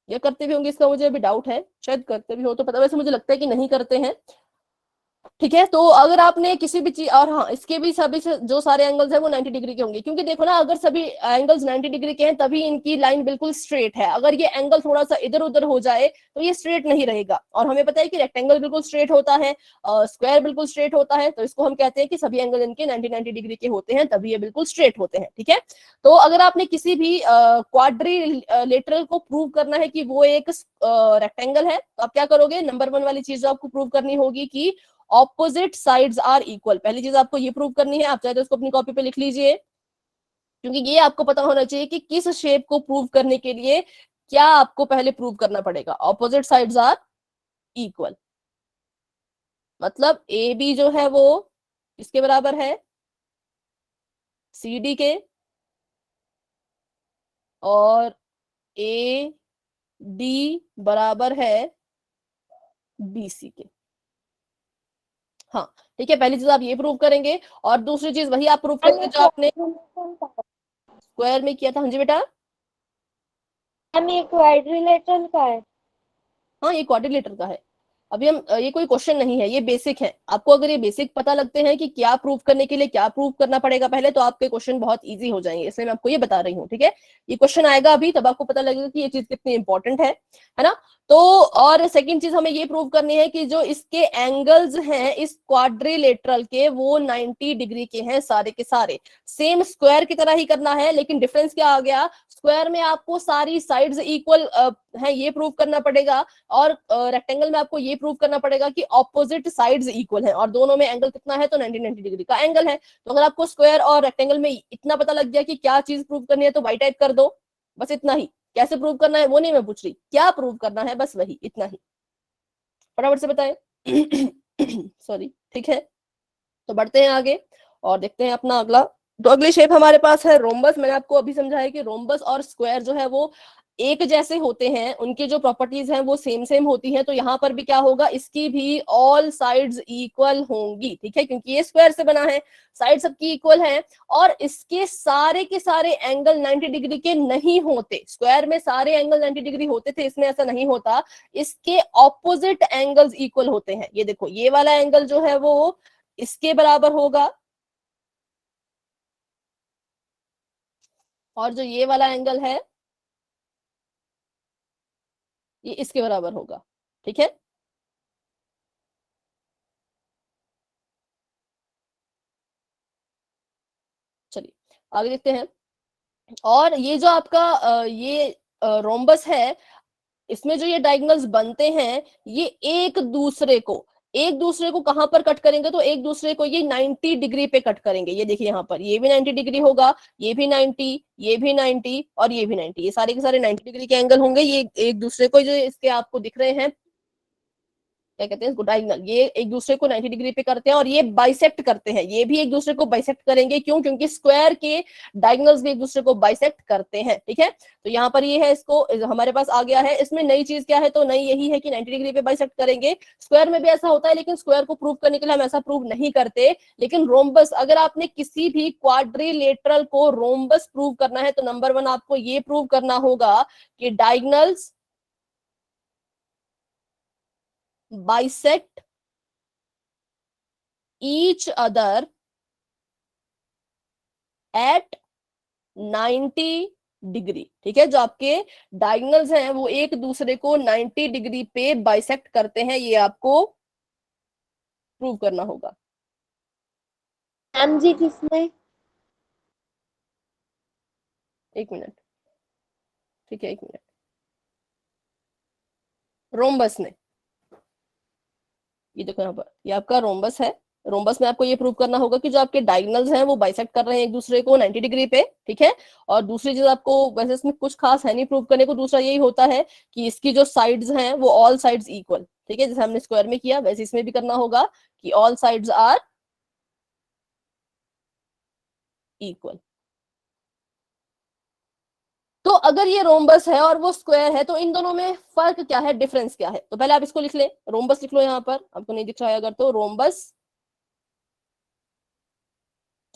S1: या करते भी होंगे, इसका मुझे अभी डाउट है, शायद करते भी हो तो पता, वैसे मुझे लगता है कि नहीं करते हैं। ठीक है, तो अगर आपने किसी भी चीज, और हाँ, इसके भी सभी से जो सारे एंगल्स हैं वो 90 डिग्री के होंगे, क्योंकि देखो ना, अगर सभी एंगल्स 90 डिग्री के हैं तभी इनकी लाइन बिल्कुल स्ट्रेट है। अगर ये एंगल थोड़ा सा इधर उधर हो जाए तो ये स्ट्रेट नहीं रहेगा। और हमें पता है कि रेक्टेंगल बिल्कुल स्ट्रेट होता है, स्क्वायर बिल्कुल स्ट्रेट होता है, तो इसको हम कहते हैं कि सभी एंगल इनके 90 डिग्री के होते हैं, तभी ये बिल्कुल स्ट्रेट होते हैं। ठीक है, तो अगर आपने किसी भी क्वाड्रिलेटरल को प्रूव करना है कि वो एक रेक्टेंगल है, तो आप क्या करोगे, नंबर 1 वाली चीज जो आपको प्रूव करनी होगी कि ऑपोजिट साइड्स आर इक्वल। पहली चीज आपको ये प्रूव करनी है, आप चाहे तो इसको अपनी कॉपी पे लिख लीजिए, क्योंकि ये आपको पता होना चाहिए कि किस शेप को प्रूव करने के लिए क्या आपको पहले प्रूव करना पड़ेगा। ऑपोजिट साइड्स आर इक्वल, मतलब ए बी जो है वो इसके बराबर है सी डी के, और ए डी बराबर है बी सी के। हाँ, ठीक है, पहली चीज आप ये प्रूव करेंगे, और दूसरी चीज वही आप प्रूव करेंगे जो आपने स्क्वायर में किया था। हाँ जी बेटा,
S3: मैम ये क्वाड्रिलेटरल का है।
S1: हाँ, ये क्वाड्रिलेटर का है। अभी हम ये कोई क्वेश्चन नहीं है, ये बेसिक है। आपको अगर ये बेसिक पता लगते हैं कि क्या प्रूव करने के लिए क्या प्रूव करना पड़ेगा पहले, तो आपके क्वेश्चन बहुत इजी हो जाएंगे, इसलिए मैं आपको ये बता रही हूँ। ठीक है, ये क्वेश्चन आएगा अभी, तब आपको पता लगेगा कि ये चीज कितनी इंपॉर्टेंट है ना। तो और सेकंड चीज हमें ये प्रूव करनी है कि जो इसके एंगल्स हैं इस क्वाड्रिलेटरल के, वो 90 डिग्री के हैं सारे के सारे। सेम स्क्वायर की तरह ही करना है, लेकिन डिफरेंस क्या आ गया, स्क्वायर में आपको सारी साइड्स इक्वल है, ये प्रूव करना पड़ेगा, और रेक्टेंगल में आपको ये प्रूव करना पड़ेगा कि ऑपोजिट साइड्स इक्वल हैं, और दोनों में एंगल कितना है, तो 90 डिग्री का एंगल है। तो अगर आपको स्क्वायर और रेक्टेंगल में इतना पता लग गया कि क्या चीज प्रूव करनी है, तो वाई टाइप कर दो, बस इतना ही। कैसे प्रूव करना है वो नहीं मैं पूछ रही, क्या प्रूव करना है, बस वही, इतना ही, फटाफट से बताएं। सॉरी, ठीक है, तो बढ़ते हैं आगे और देखते हैं अपना अगला। तो अगली शेप हमारे पास है रोम्बस। मैंने आपको अभी समझाया कि रोम्बस और स्क्वायर जो है वो एक जैसे होते हैं, उनकी जो प्रॉपर्टीज हैं वो सेम सेम होती हैं। तो यहाँ पर भी क्या होगा, इसकी भी ऑल साइड्स इक्वल होंगी। ठीक है, क्योंकि ये स्क्वायर से बना है, साइड सबकी इक्वल है, और इसके सारे के सारे एंगल 90 डिग्री के नहीं होते। स्क्वायर में सारे एंगल 90 डिग्री होते थे, इसमें ऐसा नहीं होता, इसके ऑपोजिट एंगल्स इक्वल होते हैं। ये देखो, ये वाला एंगल जो है वो इसके बराबर होगा, और जो ये वाला एंगल है ये इसके बराबर होगा, ठीक है। चलिए आगे देखते हैं। और ये जो आपका ये रोम्बस है, इसमें जो ये डायगोनल्स बनते हैं, ये एक दूसरे को कहां पर कट करेंगे, तो एक दूसरे को ये 90 डिग्री पे कट करेंगे। ये देखिए यहाँ पर ये भी 90 डिग्री होगा, ये भी 90, ये भी 90 और ये भी 90, ये सारे के सारे 90 डिग्री के एंगल होंगे। ये एक दूसरे को जो इसके आपको दिख रहे हैं, क्या कहते हैं इसको, डायगोनल, ये एक दूसरे को 90 डिग्री पे करते हैं और ये बाइसेक्ट करते हैं। ये भी एक दूसरे को बाइसेक्ट करेंगे, क्यों? क्योंकि स्क्वायर के डायगोनल्स भी एक दूसरे को बाइसेक्ट करते हैं, ठीक है। तो यहाँ पर ये है, इसको हमारे पास आ गया है। इसमें नई चीज क्या है, तो नई यही है कि 90 डिग्री पे बाइसेक्ट करेंगे। स्क्वायर में भी ऐसा होता है, लेकिन स्क्वायर को प्रूव करने के लिए हम ऐसा प्रूव नहीं करते। लेकिन रोम्बस, अगर आपने किसी भी क्वाड्रिलेटरल को रोम्बस प्रूव करना है, तो नंबर 1 आपको ये प्रूव करना होगा कि diagonals bisect each other at 90 degree, ठीक है। जो आपके डायगोनल्स हैं वो एक दूसरे को 90 डिग्री पे बाइसेक्ट करते हैं, ये आपको प्रूव करना होगा।
S3: मैम जी किसमें?
S1: एक मिनट, ठीक है, एक मिनट। रोम्बस में, ये देखो यहाँ पर, ये आपका रोम्बस है। रोम्बस में आपको ये प्रूव करना होगा कि जो आपके डायगोनल्स हैं वो बाइसेक्ट कर रहे हैं एक दूसरे को 90 डिग्री पे, ठीक है। और दूसरी चीज आपको, वैसे इसमें कुछ खास है नहीं प्रूव करने को, दूसरा यही होता है कि इसकी जो साइड्स हैं वो ऑल साइड्स इक्वल, ठीक है। जैसे हमने स्क्वायर में किया वैसे इसमें भी करना होगा कि ऑल साइड्स आर इक्वल। तो अगर ये रोम्बस है और वो स्क्वायर है, तो इन दोनों में फर्क क्या है, डिफरेंस क्या है? तो पहले आप इसको लिख ले, रोम्बस लिख लो। यहाँ पर आपको नहीं दिख रहा है अगर, तो रोम्बस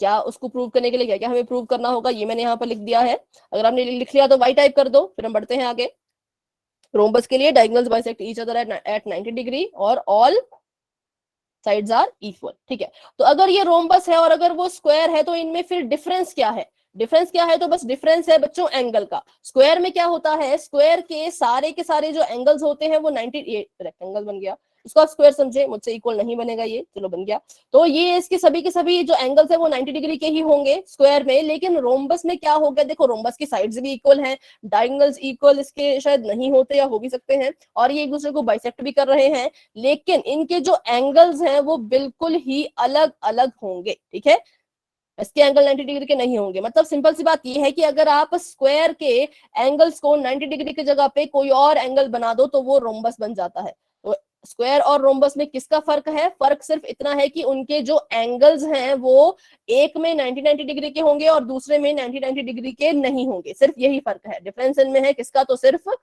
S1: क्या, उसको प्रूव करने के लिए क्या क्या हमें प्रूव करना होगा, ये मैंने यहाँ पर लिख दिया है। अगर आपने लिख लिया तो वाई टाइप कर दो, फिर हम बढ़ते हैं आगे। रोम्बस के लिए diagonals bisect each other at 90 degree और ऑल साइड्स आर इक्वल, ठीक है। तो अगर ये रोम्बस है और अगर वो स्क्वायर है, तो इनमें फिर डिफरेंस क्या है? डिफरेंस क्या है? तो बस डिफरेंस है बच्चों एंगल का। स्क्वायर में क्या होता है, स्क्वायर के सारे जो एंगल्स होते हैं वो 90, ये रेक्टेंगल बन गया, इसको आप स्क्वायर समझे, मुझसे इक्वल नहीं बनेगा ये, चलो बन गया। तो ये इसके सभी के सभी जो एंगल्स है वो 90 डिग्री के ही होंगे स्क्वायर में। लेकिन रोम्बस में क्या हो गया, देखो रोम्बस की साइड्स भी इक्वल हैं, डायगोनल्स इक्वल इसके शायद नहीं होते या हो भी सकते हैं, और ये एक दूसरे को बाइसेक्ट भी कर रहे हैं, लेकिन इनके जो एंगल्स हैं वो बिल्कुल ही अलग अलग होंगे, ठीक है। इसके एंगल 90 डिग्री के नहीं होंगे। मतलब सिंपल सी बात यह है कि अगर आप स्क्वायर के एंगल्स को 90 डिग्री की जगह पे कोई और एंगल बना दो तो वो रोम्बस बन जाता है। तो स्क्वायर और रोम्बस में किसका फर्क है? फर्क सिर्फ इतना है कि उनके जो एंगल्स हैं वो एक में 90 डिग्री के होंगे और दूसरे में 90 डिग्री के नहीं होंगे, सिर्फ यही फर्क है। डिफरेंस इनमें है किसका? तो सिर्फ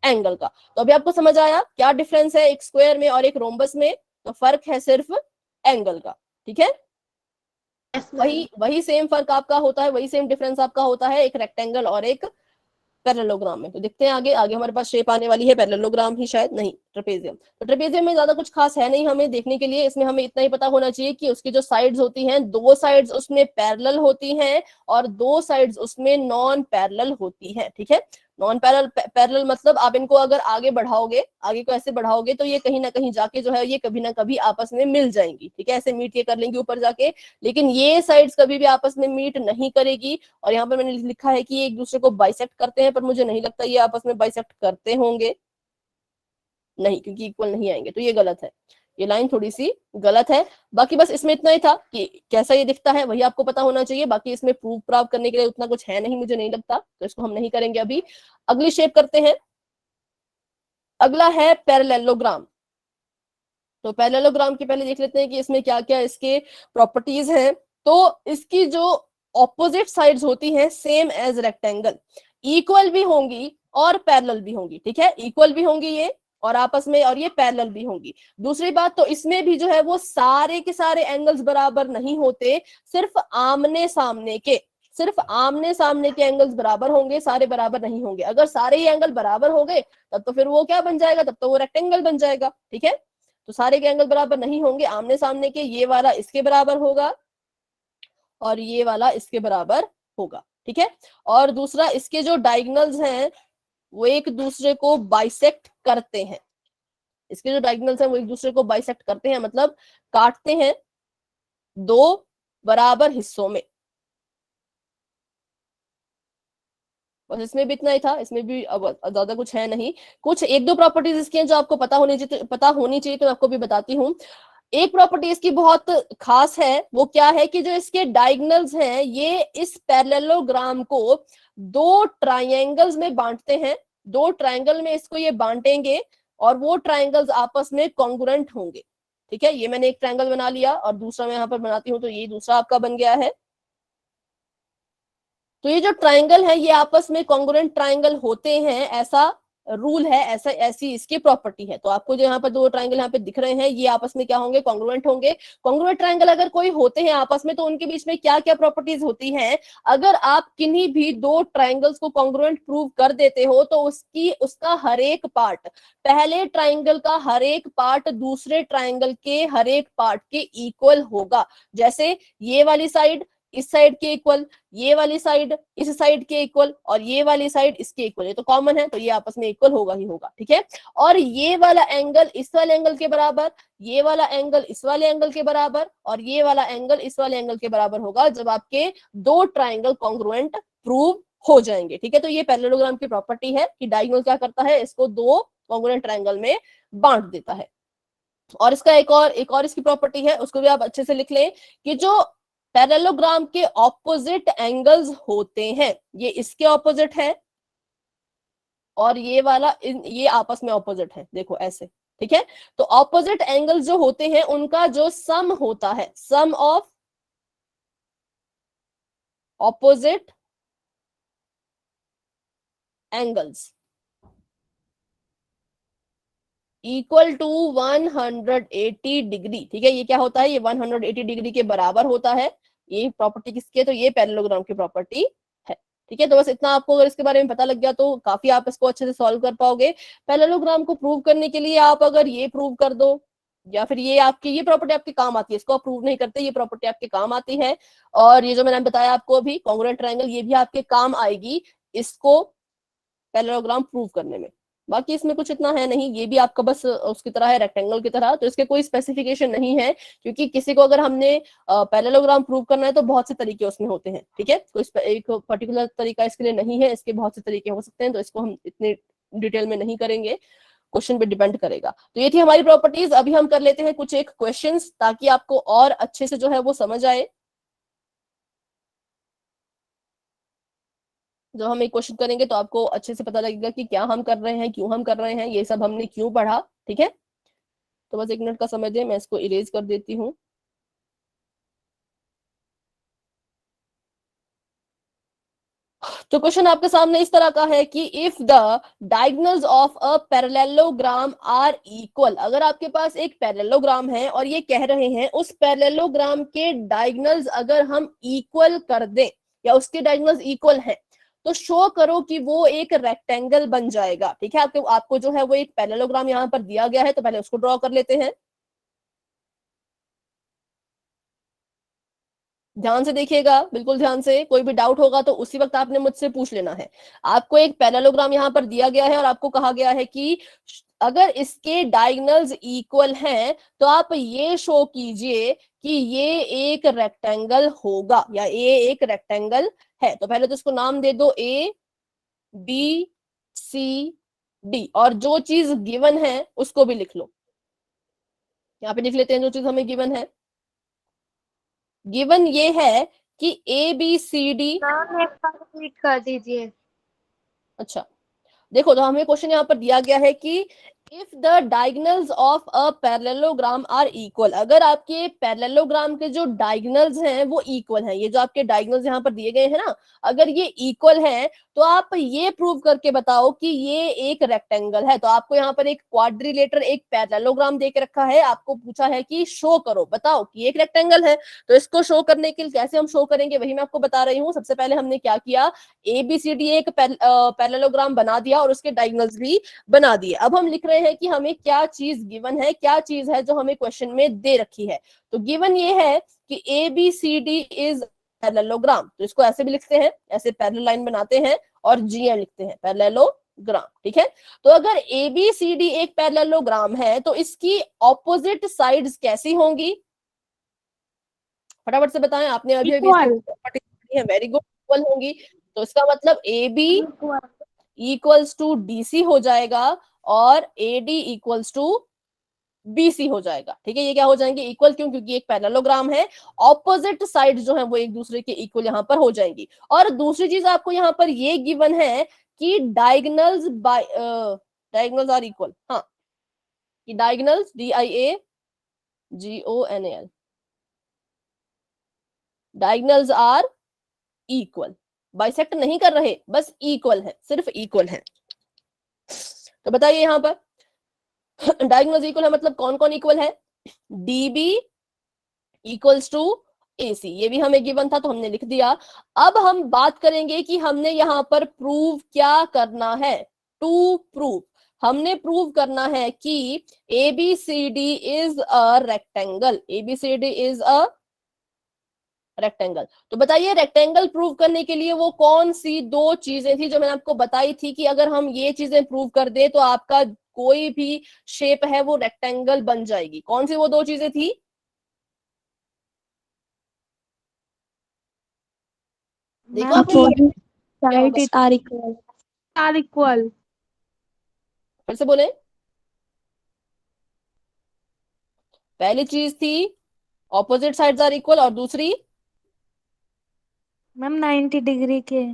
S1: एंगल का। तो अभी आपको समझ आया क्या डिफरेंस है एक स्क्वायर में और एक रोम्बस में? तो फर्क है सिर्फ एंगल का, ठीक है। वही सेम फर्क आपका होता है, वही सेम डिफरेंस आपका होता है एक रेक्टेंगल और एक पैरेललोग्राम में। तो देखते हैं आगे। आगे हमारे पास शेप आने वाली है पैरेललोग्राम ही, शायद नहीं ट्रेपेजियम। तो ट्रेपेजियम में ज्यादा कुछ खास है नहीं हमें देखने के लिए। इसमें हमें इतना ही पता होना चाहिए कि उसकी जो साइड्स होती हैं, दो साइड्स उसमें पैरेलल होती हैं और दो साइड्स उसमें नॉन पैरेलल होती हैं, ठीक है। नॉन पैरेलल मतलब आप इनको अगर आगे बढ़ाओगे, आगे को ऐसे बढ़ाओगे, तो ये कहीं ना कहीं जाके जो है ये कभी ना कभी आपस में मिल जाएंगी, ठीक है। ऐसे मीट ये कर लेंगी ऊपर जाके, लेकिन ये साइड्स कभी भी आपस में मीट नहीं करेगी। और यहाँ पर मैंने लिखा है कि ये एक दूसरे को बाइसेक्ट करते हैं, पर मुझे नहीं लगता ये आपस में बाइसेक्ट करते होंगे, नहीं, क्योंकि इक्वल नहीं आएंगे, तो ये गलत है, ये लाइन थोड़ी सी गलत है। बाकी बस इसमें इतना ही था कि कैसा ये दिखता है वही आपको पता होना चाहिए। बाकी इसमें प्रूफ प्राप्त करने के लिए उतना कुछ है नहीं, मुझे नहीं लगता, तो इसको हम नहीं करेंगे अभी। अगली शेप करते हैं। अगला है पैरेललोग्राम। तो पैरेललोग्राम के पहले देख लेते हैं कि इसमें क्या क्या इसके प्रॉपर्टीज हैं। तो इसकी जो ऑपोजिट साइड्स होती हैं सेम एज रेक्टेंगल, इक्वल भी होंगी और पैरेलल भी होंगी, ठीक है। इक्वल भी होंगी ये और आपस में, और ये पैरेलल भी होंगी। दूसरी बात, तो इसमें भी जो है वो सारे के सारे एंगल्स बराबर नहीं होते, सिर्फ आमने सामने के एंगल्स बराबर होंगे, सारे बराबर नहीं होंगे। अगर सारे ही एंगल बराबर हो गए तब तो फिर वो क्या बन जाएगा, तब तो वो रेक्टेंगल बन जाएगा, ठीक है। तो सारे के एंगल बराबर नहीं होंगे, आमने सामने के, ये वाला इसके बराबर होगा और ये वाला इसके बराबर होगा, ठीक है। और दूसरा, इसके जो डायगोनल्स हैं वो एक दूसरे को बाइसेक्ट करते हैं। इसके जो डायगोनल्स हैं वो एक दूसरे को बाइसेक्ट करते हैं, मतलब काटते हैं दो बराबर हिस्सों में। बस इसमें भी इतना ही था, इसमें भी अब ज्यादा कुछ है नहीं। कुछ एक दो प्रॉपर्टीज इसकी हैं जो आपको पता होनी चाहिए, तो मैं आपको भी बताती हूँ। एक प्रॉपर्टी इसकी बहुत खास है, वो क्या है कि जो इसके डायगोनल्स हैं ये इस पैरेललोग्राम को दो ट्राइंगल्स में बांटते हैं। दो ट्राइंगल में इसको ये बांटेंगे और वो ट्राइंगल्स आपस में कॉन्ग्रुएंट होंगे। ठीक है, ये मैंने एक ट्राइंगल बना लिया और दूसरा मैं यहाँ पर बनाती हूँ, तो ये दूसरा आपका बन गया है। तो ये जो ट्राइंगल है ये आपस में कॉन्ग्रुएंट ट्राइंगल होते हैं, ऐसा रूल है, ऐसी इसकी प्रॉपर्टी है। तो आपको जो यहाँ पर दो ट्राइंगल यहाँ पे दिख रहे हैं ये आपस में क्या होंगे, कॉन्ग्रुएंट होंगे। कॉन्ग्रुएंट ट्राइंगल अगर कोई होते हैं आपस में तो उनके बीच में क्या क्या प्रॉपर्टीज होती हैं। अगर आप किन्हीं भी दो ट्राइंगल्स को कॉन्ग्रुएंट प्रूव कर देते हो तो उसका हर एक पार्ट, पहले ट्राइंगल का हर एक पार्ट दूसरे ट्राइंगल के हर एक पार्ट के इक्वल होगा। जैसे ये वाली साइड इस साइड के इक्वल, ये वाली साइड इस साइड के इक्वल और ये वाली साइड इसके इक्वल, ये तो कॉमन है तो ये आपस में इक्वल होगा ही होगा। ठीक है, और ये वाला एंगल इस वाले एंगल के बराबर, ये वाला एंगल इस वाले एंगल के बराबर और ये वाला एंगल इस वाले एंगल के बराबर होगा जब आपके दो ट्राइंगल कॉन्ग्रुएंट प्रूव हो जाएंगे। ठीक है, तो ये पैरेललोग्राम की प्रॉपर्टी है कि डायगोनल क्या करता है, इसको दो कॉन्ग्रुएंट ट्राइंगल में बांट देता है। और इसका एक और इसकी प्रॉपर्टी है, उसको भी आप अच्छे से लिख लें कि जो पैरेललोग्राम के ऑपोजिट एंगल्स होते हैं, ये इसके ऑपोजिट है और ये वाला ये आपस में ऑपोजिट है, देखो ऐसे। ठीक है, तो ऑपोजिट एंगल्स जो होते हैं उनका जो सम होता है, sum of opposite angles equal to 180 degree. ठीक है, ये क्या होता है, ये 180 डिग्री के बराबर होता है। ये प्रॉपर्टी किसकी है, तो ये पैरेललोग्राम की प्रॉपर्टी है। ठीक है, तो बस इतना आपको अगर इसके बारे में पता लग गया तो काफी आप इसको अच्छे से सॉल्व कर पाओगे। पैरेललोग्राम को प्रूव करने के लिए आप अगर ये प्रूव कर दो या फिर ये प्रॉपर्टी आपके काम आती है, इसको आप प्रूव नहीं करते, ये प्रॉपर्टी आपके काम आती है। और ये जो मैंने बताया आपको अभी कॉन्ग्रुएंट ट्रायंगल, ये भी आपके काम आएगी इसको पैरेललोग्राम प्रूव करने में। बाकी इसमें कुछ इतना है नहीं, ये भी आपका बस उसकी तरह है, रेक्टेंगल की तरह, तो इसके कोई स्पेसिफिकेशन नहीं है। क्योंकि किसी को अगर हमने पैरेललोग्राम प्रूव करना है तो बहुत से तरीके उसमें होते हैं। ठीक है, कोई एक पर्टिकुलर तरीका इसके लिए नहीं है, इसके बहुत से तरीके हो सकते हैं, तो इसको हम इतने डिटेल में नहीं करेंगे, क्वेश्चन पे डिपेंड करेगा। तो ये थी हमारी प्रॉपर्टीज। अभी हम कर लेते हैं कुछ एक क्वेश्चंस ताकि आपको और अच्छे से जो है वो समझ आए। जब हम एक क्वेश्चन करेंगे तो आपको अच्छे से पता लगेगा कि क्या हम कर रहे हैं, क्यों हम कर रहे हैं, ये सब हमने क्यों पढ़ा। ठीक है, तो बस एक मिनट का समय दें, मैं इसको इरेज कर देती हूँ। तो क्वेश्चन आपके सामने इस तरह का है कि if the diagonals of a parallelogram are equal, अगर आपके पास एक पैरेललोग्राम है और ये कह रहे हैं उस पैरेललोग्राम के डायगोनल्स अगर हम इक्वल कर दें या उसके डायगोनल्स इक्वल हैं तो शो करो कि वो एक रेक्टेंगल बन जाएगा। ठीक है, आपको जो है वो एक पैरेललोग्राम यहाँ पर दिया गया है, तो पहले उसको ड्रॉ कर लेते हैं। ध्यान से देखिएगा, बिल्कुल ध्यान से, कोई भी डाउट होगा तो उसी वक्त आपने मुझसे पूछ लेना है। आपको एक पैरेललोग्राम यहाँ पर दिया गया है और आपको कहा गया है कि अगर इसके डायगोनल्स इक्वल हैं तो आप ये शो कीजिए कि ये एक रेक्टेंगल होगा या ये एक रेक्टेंगल है। तो पहले तो इसको नाम दे दो ए बी सी डी, और जो चीज गिवन है उसको भी लिख लो। यहाँ पे लिख लेते हैं जो चीज हमें गिवन है। गिवन ये है कि A B C D.
S3: Ma'am एक बार रिपीट कर दीजिए।
S1: अच्छा, देखो, तो हमें क्वेश्चन यहाँ पर दिया गया है कि if the diagonals of a parallelogram are equal, अगर आपके पैरेललोग्राम के जो डायगोनल्स हैं वो इक्वल हैं, ये जो आपके डायगोनल्स यहाँ पर दिए गए हैं ना, अगर ये इक्वल हैं तो आप ये प्रूव करके बताओ कि ये एक रेक्टेंगल है। तो आपको यहाँ पर एक क्वाड्रिलेटर, एक पैरेललोग्राम दे के रखा है, आपको पूछा है कि शो करो, बताओ कि एक रेक्टेंगल है। तो इसको शो करने के लिए कैसे हम शो करेंगे वही मैं आपको बता रही हूँ। सबसे पहले हमने क्या किया, ए बी सी डी एक पैरेललोग्राम बना दिया और उसके डायगोनल्स भी बना दिए। अब हम लिख रहे हैं कि हमें क्या चीज गिवन है, क्या चीज है जो हमें क्वेश्चन में दे रखी है। तो गिवन ये है कि A B C D is parallelogram, तो इसको ऐसे भी लिखते हैं, ऐसे पैरेलल लाइन बनाते हैं और जीएम लिखते हैं, पैरेललोग्राम। पैरेललोग्राम, ठीक है। तो अगर ABCD एक पैरेललोग्राम है तो इसकी ऑपोजिट साइड्स कैसी होंगी, फटाफट से बताएं, आपने अभी अभी इसकी
S2: इक्वल
S1: प्रॉपर्टी पढ़ी है, वेरी गुड, इक्वल होंगी। तो इसका मतलब AB इक्वल्स टू DC हो जाएगा और AD इक्वल्स टू BC हो जाएगा, ठीक है। ये क्या हो जाएंगे, इक्वल, क्यों, क्योंकि एक पैरेललोग्राम है, ऑपोजिट साइड जो है वो एक दूसरे के इक्वल यहाँ पर हो जाएंगी। और दूसरी चीज आपको यहाँ पर ये गिवन है कि diagonals by diagonals are equal, हाँ, कि diagonals DIAGONAL diagonals are equal, bisect नहीं कर रहे, बस इक्वल है, सिर्फ इक्वल है। तो बताइए यहां पर डायगोनल्स इक्वल है मतलब कौन कौन इक्वल है, DB इक्वल्स टू AC, ये भी हमें गिवन था तो हमने लिख दिया। अब हम बात करेंगे कि हमने यहां पर प्रूव क्या करना है, टू प्रूव, हमने प्रूव करना है कि ABCD is a rectangle, ABCD is a rectangle. तो बताइए रेक्टेंगल प्रूव करने के लिए वो कौन सी दो चीजें थी जो मैंने आपको बताई थी कि अगर हम ये चीजें प्रूव कर दे तो आपका कोई भी शेप है वो रेक्टेंगल बन जाएगी, कौन सी वो दो चीजें थी, देखो
S2: मैम
S1: आपने
S3: Opposite
S1: क्या होगा,
S3: sides are equal.
S2: Are equal.
S1: फिर से बोले, पहली चीज थी ऑपोजिट साइड्स आर इक्वल और दूसरी,
S2: मैम 90 डिग्री के।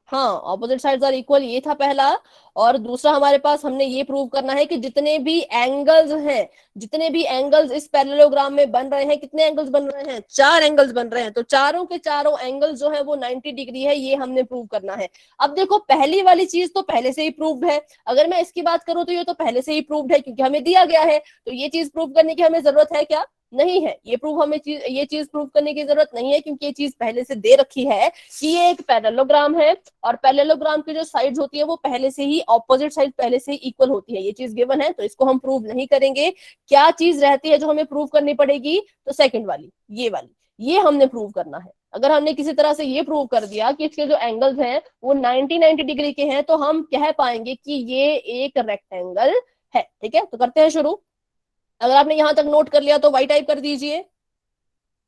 S1: हाँ, ऑपोजिट साइड्स आर इक्वल, ये था पहला। और दूसरा हमारे पास हमने ये प्रूव करना है कि जितने भी एंगल्स हैं, जितने भी एंगल्स इस पैरेललोग्राम में बन रहे हैं, कितने एंगल्स बन रहे हैं, 4 एंगल्स बन रहे हैं, तो चारों के चारों एंगल्स जो है वो 90 डिग्री है, ये हमने प्रूव करना है। अब देखो पहली वाली चीज तो पहले से ही प्रूव्ड है, अगर मैं इसकी बात करूं तो ये तो पहले से ही प्रूव्ड है क्योंकि हमें दिया गया है, तो ये चीज प्रूव करने की हमें जरूरत है क्या, नहीं है। ये चीज प्रूव करने की जरूरत नहीं है क्योंकि ये चीज पहले से दे रखी है कि ये एक पैरेललोग्राम है और पैरेललोग्राम की जो साइड्स होती है वो पहले से ही ऑपोजिट साइड पहले से ही इक्वल होती है, ये चीज गिवन है, तो इसको हम प्रूव नहीं करेंगे। क्या चीज रहती है जो हमें प्रूव करनी पड़ेगी, तो सेकंड वाली, ये वाली, ये हमने प्रूव करना है। अगर हमने किसी तरह से ये प्रूव कर दिया कि इसके जो एंगल्स हैं वो 90 डिग्री के हैं तो हम कह पाएंगे कि ये एक रेक्टेंगल है, ठीक है। तो करते हैं शुरू। अगर आपने यहां तक नोट कर लिया तो वाई टाइप कर दीजिए,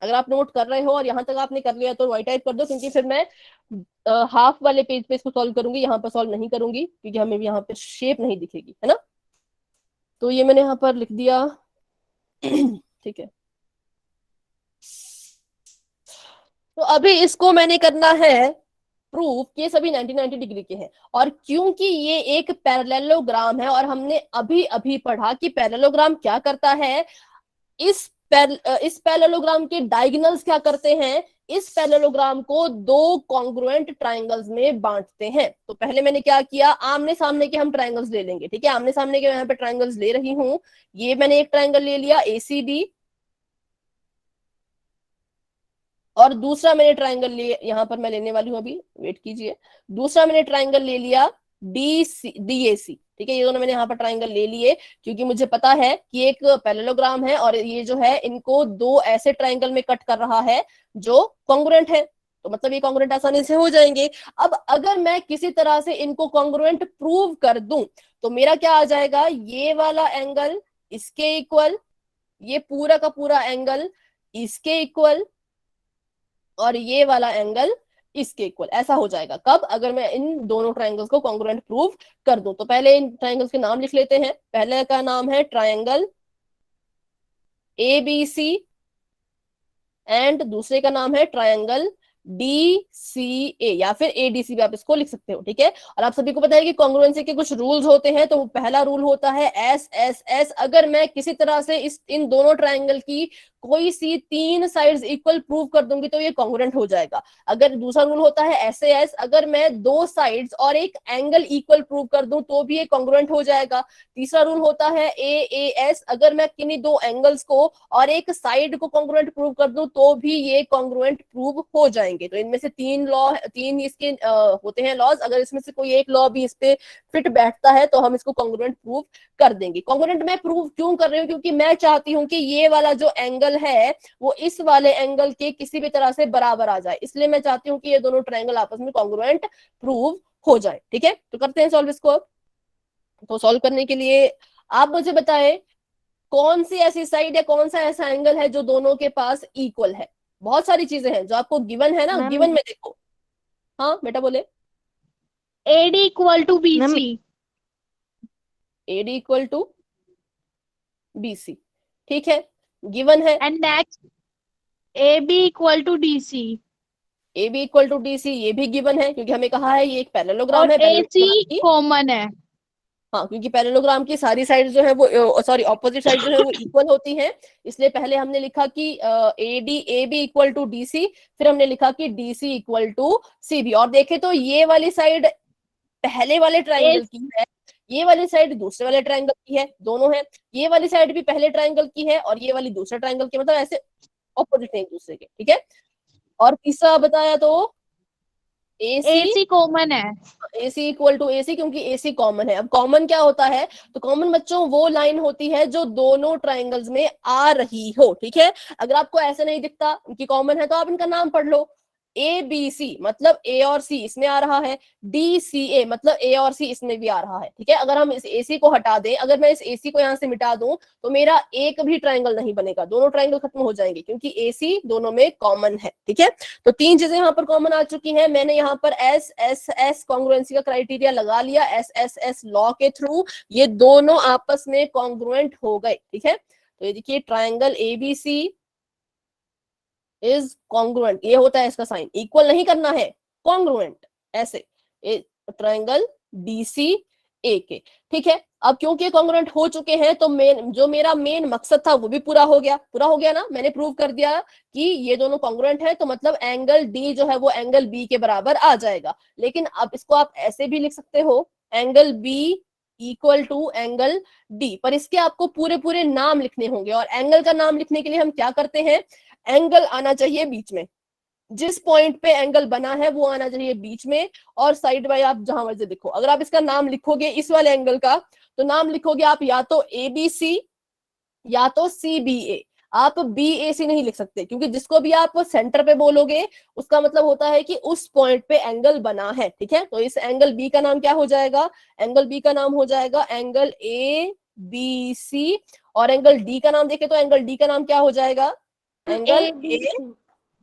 S1: अगर आप नोट कर रहे हो और यहां तक आपने कर लिया तो वाई टाइप कर दो, क्योंकि फिर मैं हाफ वाले पेज पे इसको सॉल्व करूंगी, यहाँ पर सॉल्व नहीं करूंगी क्योंकि हमें यहाँ पे शेप नहीं दिखेगी, है ना। तो ये मैंने यहाँ पर लिख दिया ठीक है। तो अभी इसको मैंने करना है प्रूफ कि ये सभी 90 डिग्री के हैं, और क्योंकि ये एक पैरेललोग्राम है और हमने अभी अभी पढ़ा कि पैरेललोग्राम क्या करता है, इस पैरेललोग्राम के डायगोनल्स क्या करते हैं, इस पैरेललोग्राम को दो कॉन्ग्रुएंट ट्रायंगल्स में बांटते हैं। तो पहले मैंने क्या किया, आमने सामने के हम ट्रायंगल्स ले लेंगे, ठीक है। आमने सामने के यहाँ पे ट्रायंगल्स ले रही हूं, ये मैंने एक ट्रायंगल ले लिया ACD, और दूसरा मैंने ट्रायंगल ले, यहां पर मैं लेने वाली हूं, अभी वेट कीजिए, दूसरा मैंने ट्रायंगल ले लिया DAC, ठीक है। ये दोनों मैंने यहाँ पर ट्रायंगल ले लिए क्योंकि मुझे पता है कि एक पैरेललोग्राम है और ये जो है इनको दो ऐसे ट्रायंगल में कट कर रहा है जो कॉन्ग्रुएंट है, तो मतलब ये कॉन्ग्रुएंट आसानी से हो जाएंगे। अब अगर मैं किसी तरह से इनको कॉन्ग्रुएंट प्रूव कर दूं तो मेरा क्या आ जाएगा, ये वाला एंगल इसके इक्वल, ये पूरा का पूरा एंगल इसके इक्वल, और ये वाला एंगल इसके इक्वल, ऐसा हो जाएगा। कब, अगर मैं इन दोनों ट्रायंगल्स को कॉन्ग्रुएंट प्रूव कर दूं। तो पहले इन ट्रायंगल्स के नाम लिख लेते हैं। पहले का नाम है ट्रायंगल ABC एंड दूसरे का नाम है ट्रायंगल DCA या फिर ADC भी आप इसको लिख सकते हो, ठीक है। और आप सभी को पता है कि कॉन्ग्रुएंसी के कुछ रूल्स होते हैं, तो पहला रूल होता है SSS। अगर मैं किसी तरह से इन दोनों ट्रायंगल की कोई सी 3 साइड्स इक्वल प्रूव कर दूंगी तो ये कॉन्ग्रुएंट हो जाएगा। अगर दूसरा रूल होता है SAS, अगर मैं 2 साइड्स और एक एंगल इक्वल प्रूव कर दूं तो भी ये कॉन्ग्रुएंट हो जाएगा। तीसरा रूल होता है AAS, अगर मैं किन्हीं 2 एंगल्स को और एक साइड को कॉन्ग्रुएंट प्रूव कर दूं तो भी ये कॉन्ग्रुएंट प्रूव हो जाएंगे। तो इनमें से 3 इसके होते हैं लॉज, अगर इसमें से कोई एक लॉ भी इस पे फिट बैठता है तो हम इसको कॉन्ग्रुएंट प्रूव कर देंगे। कॉन्ग्रुएंट मैं प्रूव क्यों कर रही हूँ, क्योंकि मैं चाहती हूँ कि ये वाला जो एंगल है वो इस वाले एंगल के किसी भी तरह से बराबर आ जाए, इसलिए मैं चाहती हूँ कि ये दोनों ट्रायंगल आपस में कॉन्ग्रुएंट प्रूव हो जाए। ठीक है, तो करते हैं सॉल्व इसको अब। तो सॉल्व करने के लिए आप मुझे बताएं कौन सी ऐसी साइड या कौन सा ऐसा एंगल है जो दोनों के पास इक्वल है। बहुत सारी चीजें हैं जो आपको गिवन है ना,
S2: मैम
S1: गिवन में देखो। हाँ बेटा बोले।
S2: AD equal to
S3: ma'am
S2: BC
S1: AD equal to BC, ठीक है, गिवन है।
S2: And next AB equal to DC
S1: AB equal to DC, ये भी गिवन है क्योंकि हमें कहा है ये एक पैरेललोग्राम
S2: और
S1: है,
S2: AC
S1: पैरेललोग्राम की,
S2: कॉमन है।
S1: हाँ क्योंकि पैरेललोग्राम की सारी साइड जो है वो सॉरी ऑपोजिट साइड जो है वो इक्वल होती हैं, इसलिए पहले हमने लिखा कि AB इक्वल टू DC, फिर हमने लिखा कि DC इक्वल टू CB। और देखे तो ये वाली साइड पहले वाले ट्राइंगल की है, ये वाली साइड दूसरे वाले ट्राइंगल की है, दोनों है। ये वाली साइड भी पहले ट्राइंगल की है और ये वाली दूसरे ट्राइंगल की, मतलब ऐसे ऑपोजिट है एक दूसरे के। ठीक है, और तीसरा बताया तो AC
S2: कॉमन है।
S1: AC इक्वल टू AC, क्योंकि AC कॉमन है। अब कॉमन क्या होता है, तो कॉमन बच्चों वो लाइन होती है जो दोनों ट्राइंगल्स में आ रही हो। ठीक है, अगर आपको ऐसे नहीं दिखता कि कॉमन है तो आप इनका नाम पढ़ लो। ABC मतलब A और C इसमें आ रहा है, DCA मतलब A और C इसमें भी आ रहा है। ठीक है, अगर हम इस AC को हटा दें, अगर मैं इस AC को यहाँ से मिटा दूं तो मेरा एक भी ट्राइंगल नहीं बनेगा, दोनों ट्राइंगल खत्म हो जाएंगे क्योंकि AC दोनों में कॉमन है। ठीक है, तो तीन चीजें यहाँ पर कॉमन आ चुकी हैं। मैंने यहाँ पर SSS कॉन्ग्रुएंसी का क्राइटेरिया लगा लिया, SSS लॉ के थ्रू ये दोनों आपस में कॉन्ग्रुएंट हो गए। ठीक है, तो ये देखिए ट्राइंगल ABC इज कॉन्ग्रुएंट, ये होता है इसका साइन, इक्वल नहीं करना है, कॉन्ग्रुएंट ऐसे, ट्राइंगल DCA के। ठीक है, अब क्योंकि कॉन्ग्रुएंट हो चुके हैं तो जो मेरा मेन मकसद था वो भी पूरा हो गया। पूरा हो गया ना, मैंने प्रूव कर दिया कि ये दोनों कॉन्ग्रुएंट है, तो मतलब एंगल D जो है वो एंगल B के बराबर आ जाएगा। लेकिन अब इसको आप ऐसे भी लिख सकते हो, angle B equal to angle D, पर इसके आपको पूरे पूरे नाम लिखने होंगे। और एंगल का नाम लिखने के लिए हम क्या करते हैं, एंगल आना चाहिए बीच में, जिस पॉइंट पे एंगल बना है वो आना चाहिए बीच में, और साइड बाय आप जहां मर्जी लिखो। अगर आप इसका नाम लिखोगे इस वाले एंगल का, तो नाम लिखोगे आप या तो ABC या तो CBA, आप BAC नहीं लिख सकते, क्योंकि जिसको भी आप सेंटर पे बोलोगे उसका मतलब होता है कि उस पॉइंट पे एंगल बना है। ठीक है, तो इस एंगल B का नाम क्या हो जाएगा, एंगल B का नाम हो जाएगा एंगल ABC, और एंगल D का नाम देखे तो एंगल D का नाम क्या हो जाएगा, एंगल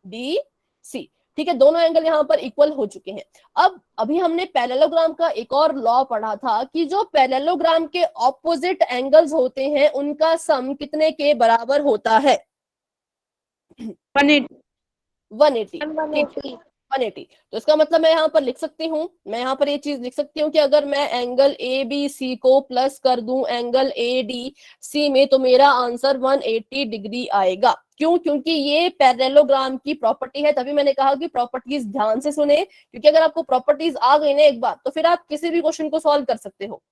S1: ABC। ठीक है, दोनों एंगल यहाँ पर इक्वल हो चुके हैं। अब अभी हमने पैरेललोग्राम का एक और लॉ पढ़ा था कि जो पैरेललोग्राम के ऑपोजिट एंगल्स होते हैं उनका सम कितने के बराबर होता है,
S3: 180
S1: 180। ठीक है, 180। तो इसका मतलब मैं यहाँ पर लिख सकती हूँ, मैं यहाँ पर ये चीज लिख सकती हूँ कि अगर मैं एंगल ABC को प्लस कर दूं एंगल ADC में तो मेरा आंसर 180 डिग्री आएगा। क्यों, क्योंकि ये पैरेललोग्राम की प्रॉपर्टी है। तभी मैंने कहा कि प्रॉपर्टीज ध्यान से सुने, क्योंकि अगर आपको प्रॉपर्टीज आ गई ना एक बार तो फिर आप किसी भी क्वेश्चन को सॉल्व कर सकते हो,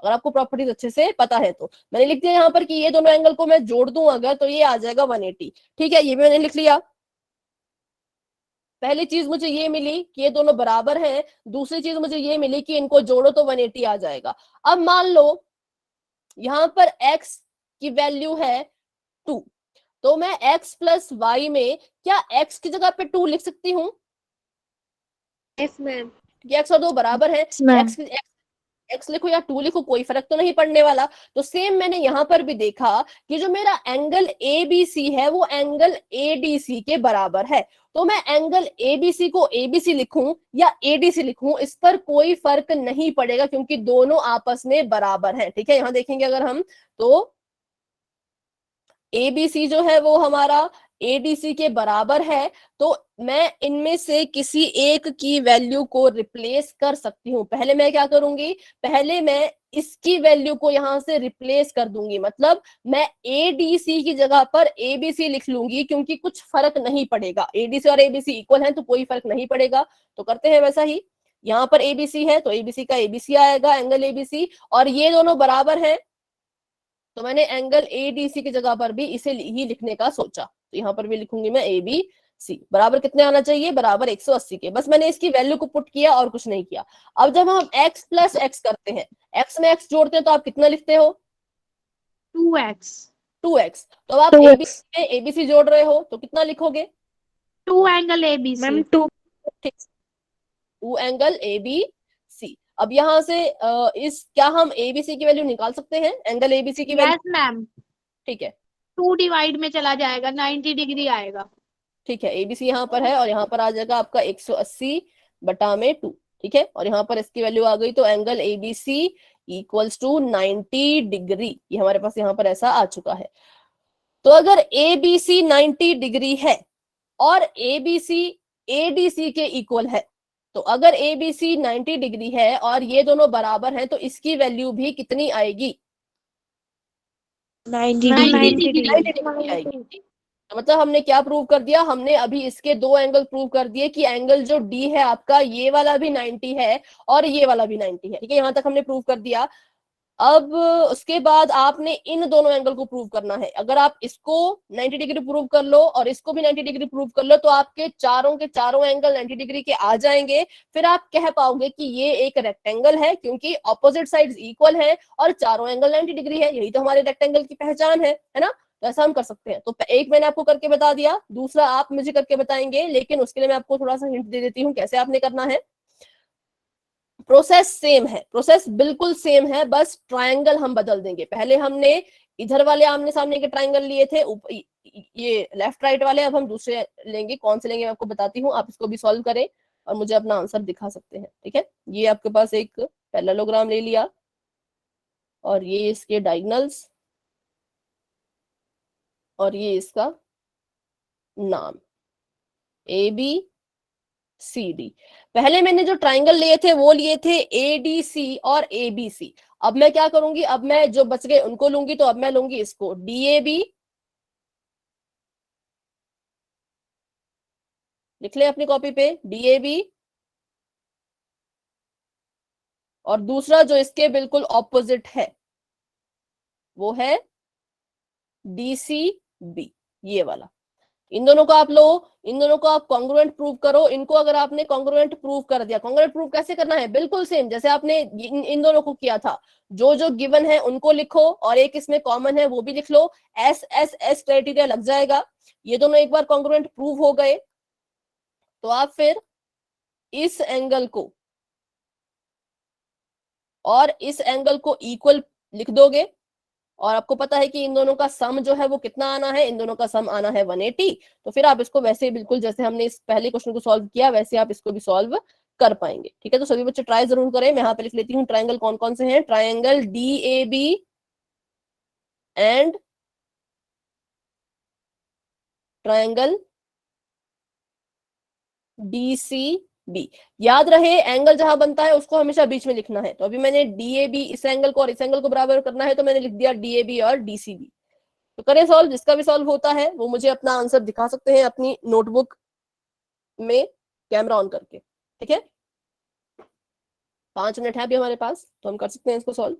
S1: अगर आपको प्रॉपर्टीज अच्छे से पता है तो। मैंने लिख दिया यहाँ पर कि ये दोनों एंगल को मैं जोड़ दूं अगर, तो ये आ जाएगा 180। ठीक है, ये भी मैंने लिख लिया। पहली चीज मुझे ये मिली कि ये दोनों बराबर हैं, दूसरी चीज मुझे ये मिली कि इनको जोड़ो तो 180 आ जाएगा। अब मान लो यहां पर x की वैल्यू है 2, तो मैं x प्लस वाई में क्या x की जगह पे 2 लिख सकती हूँ,
S3: यस मैम
S1: क्योंकि x और 2 बराबर है।
S2: मैम
S1: x लिखो या 2 लिखो कोई फर्क तो नहीं पड़ने वाला। तो सेम मैंने यहां पर भी देखा कि जो मेरा एंगल ABC है वो एंगल ADC के बराबर है। तो मैं एंगल ABC को ABC लिखूं या ADC लिखूं इस पर कोई फर्क नहीं पड़ेगा, क्योंकि दोनों आपस में बराबर हैं। ठीक है, यहां देखेंगे अगर हम तो ABC जो है वो हमारा ADC के बराबर है, तो मैं इनमें से किसी एक की वैल्यू को रिप्लेस कर सकती हूँ। पहले मैं क्या करूंगी, पहले मैं इसकी वैल्यू को यहां से रिप्लेस कर दूंगी, मतलब मैं ADC की जगह पर ABC लिख लूंगी, क्योंकि कुछ फर्क नहीं पड़ेगा, ADC और ABC इक्वल हैं तो कोई फर्क नहीं पड़ेगा। तो करते हैं वैसा ही, यहाँ पर ABC है तो ABC का ABC आएगा एंगल ABC, और ये दोनों बराबर हैं तो मैंने एंगल ADC की जगह पर भी इसे ही लिखने का सोचा। तो यहाँ पर भी लिखूंगी मैं ABC बराबर कितने आना चाहिए, बराबर 180 के। बस मैंने इसकी वैल्यू को पुट किया और कुछ नहीं किया। अब जब हम x प्लस x करते हैं, x में x जोड़ते हैं तो आप कितना लिखते हो,
S2: 2x
S1: 2x। तो अब आप
S3: 2x
S1: ABC में ABC जोड़ रहे हो तो कितना लिखोगे,
S2: 2 एंगल ABC
S3: मैम 2
S1: ठीक, 2 एंगल ABC। अब यहाँ से इस क्या हम एबीसी की वैल्यू निकाल सकते हैं, एंगल एबीसी की वैल्यू?
S2: यस मैम,
S1: ठीक है,
S2: 2 डिवाइड में चला जाएगा, 90 डिग्री आएगा।
S1: ठीक है, एबीसी यहाँ पर है और यहाँ पर आ जाएगा आपका 180 बटा में 2। ठीक है, और यहाँ पर इसकी वैल्यू आ गई, तो angle ABC equals to 90 degree, ये हमारे पास यहाँ पर ऐसा आ चुका है। तो अगर एबीसी 90 डिग्री है और एबीसी एडीसी के इक्वल है, तो अगर एबीसी 90 डिग्री है और ये दोनों बराबर हैं, तो इसकी वैल्यू भी कितनी आएगी?
S3: 90
S2: 90
S3: डिग्री।
S2: डिग्री।
S1: 90 डिग्री आएगी। तो मतलब हमने क्या प्रूव कर दिया, हमने अभी इसके दो एंगल प्रूव कर दिए कि एंगल जो डी है आपका, ये वाला भी 90 है और ये वाला भी 90 है। ठीक है, यहां तक हमने प्रूव कर दिया। अब उसके बाद आपने इन दोनों एंगल को प्रूव करना है। अगर आप इसको 90 डिग्री प्रूव कर लो और इसको भी 90 डिग्री प्रूव कर लो, तो आपके चारों के चारों एंगल 90 डिग्री के आ जाएंगे। फिर आप कह पाओगे कि ये एक रेक्टेंगल है, क्योंकि ऑपोजिट साइड्स इक्वल है और चारों एंगल 90 डिग्री है। यही तो हमारे रेक्टेंगल की पहचान है ना? तो ऐसा हम कर सकते हैं। तो एक मैंने आपको करके बता दिया, दूसरा आप मुझे करके बताएंगे, लेकिन उसके लिए मैं आपको थोड़ा सा हिंट दे देती हूँ कैसे आपने करना है। प्रोसेस सेम है, प्रोसेस बिल्कुल सेम है, बस ट्रायंगल हम बदल देंगे। पहले हमने इधर वाले आमने सामने के ट्रायंगल लिए थे, ये लेफ्ट राइट वाले, अब हम दूसरे लेंगे। कौन से लेंगे मैं आपको बताती हूँ, आप इसको भी सॉल्व करें और मुझे अपना आंसर दिखा सकते हैं। ठीक है, ये आपके पास एक पैरेललोग्राम ले लिया और ये इसके डायगोनल्स और ये इसका नाम ए बी सी डी। पहले मैंने जो ट्राइंगल लिए थे वो लिए थे ए डी सी और ए बी सी। अब मैं क्या करूंगी, अब मैं जो बच गए उनको लूंगी। तो अब मैं लूंगी इसको डी ए बी, लिख ले अपनी कॉपी पे डी ए बी, और दूसरा जो इसके बिल्कुल ऑपोजिट है वो है डी सी बी, ये वाला। इन दोनों को आप लो, इन दोनों को आप कॉन्ग्रुएंट प्रूव करो। इनको अगर आपने कॉन्ग्रुएंट प्रूव कर दिया, कॉन्ग्रुएंट प्रूव कैसे करना है, बिल्कुल सेम जैसे आपने इन दोनों को किया था। जो जो गिवन है उनको लिखो और एक इसमें कॉमन है वो भी लिख लो, एस एस एस क्राइटेरिया लग जाएगा। ये दोनों एक बार कॉन्ग्रुएंट प्रूव हो गए तो आप फिर इस एंगल को और इस एंगल को इक्वल लिख दोगे। और आपको पता है कि इन दोनों का सम जो है वो कितना आना है, इन दोनों का सम आना है 180। तो फिर आप इसको वैसे बिल्कुल जैसे हमने इस पहले क्वेश्चन को सॉल्व किया वैसे आप इसको भी सॉल्व कर पाएंगे। ठीक है, तो सभी बच्चे ट्राई जरूर करें। मैं यहाँ पे लिख लेती हूँ ट्रायंगल कौन कौन से हैं। Triangle D A B and triangle D C B. याद रहे एंगल जहां बनता है उसको हमेशा बीच में लिखना है। तो अभी मैंने डी ए बी, इस एंगल को और इस एंगल को बराबर करना है, तो मैंने लिख दिया डी ए बी और डी सी बी। तो करें सॉल्व, जिसका भी सॉल्व होता है वो मुझे अपना आंसर दिखा सकते हैं अपनी नोटबुक में कैमरा ऑन करके। ठीक है, 5 मिनट है अभी हमारे पास, तो हम कर सकते हैं इसको सॉल्व।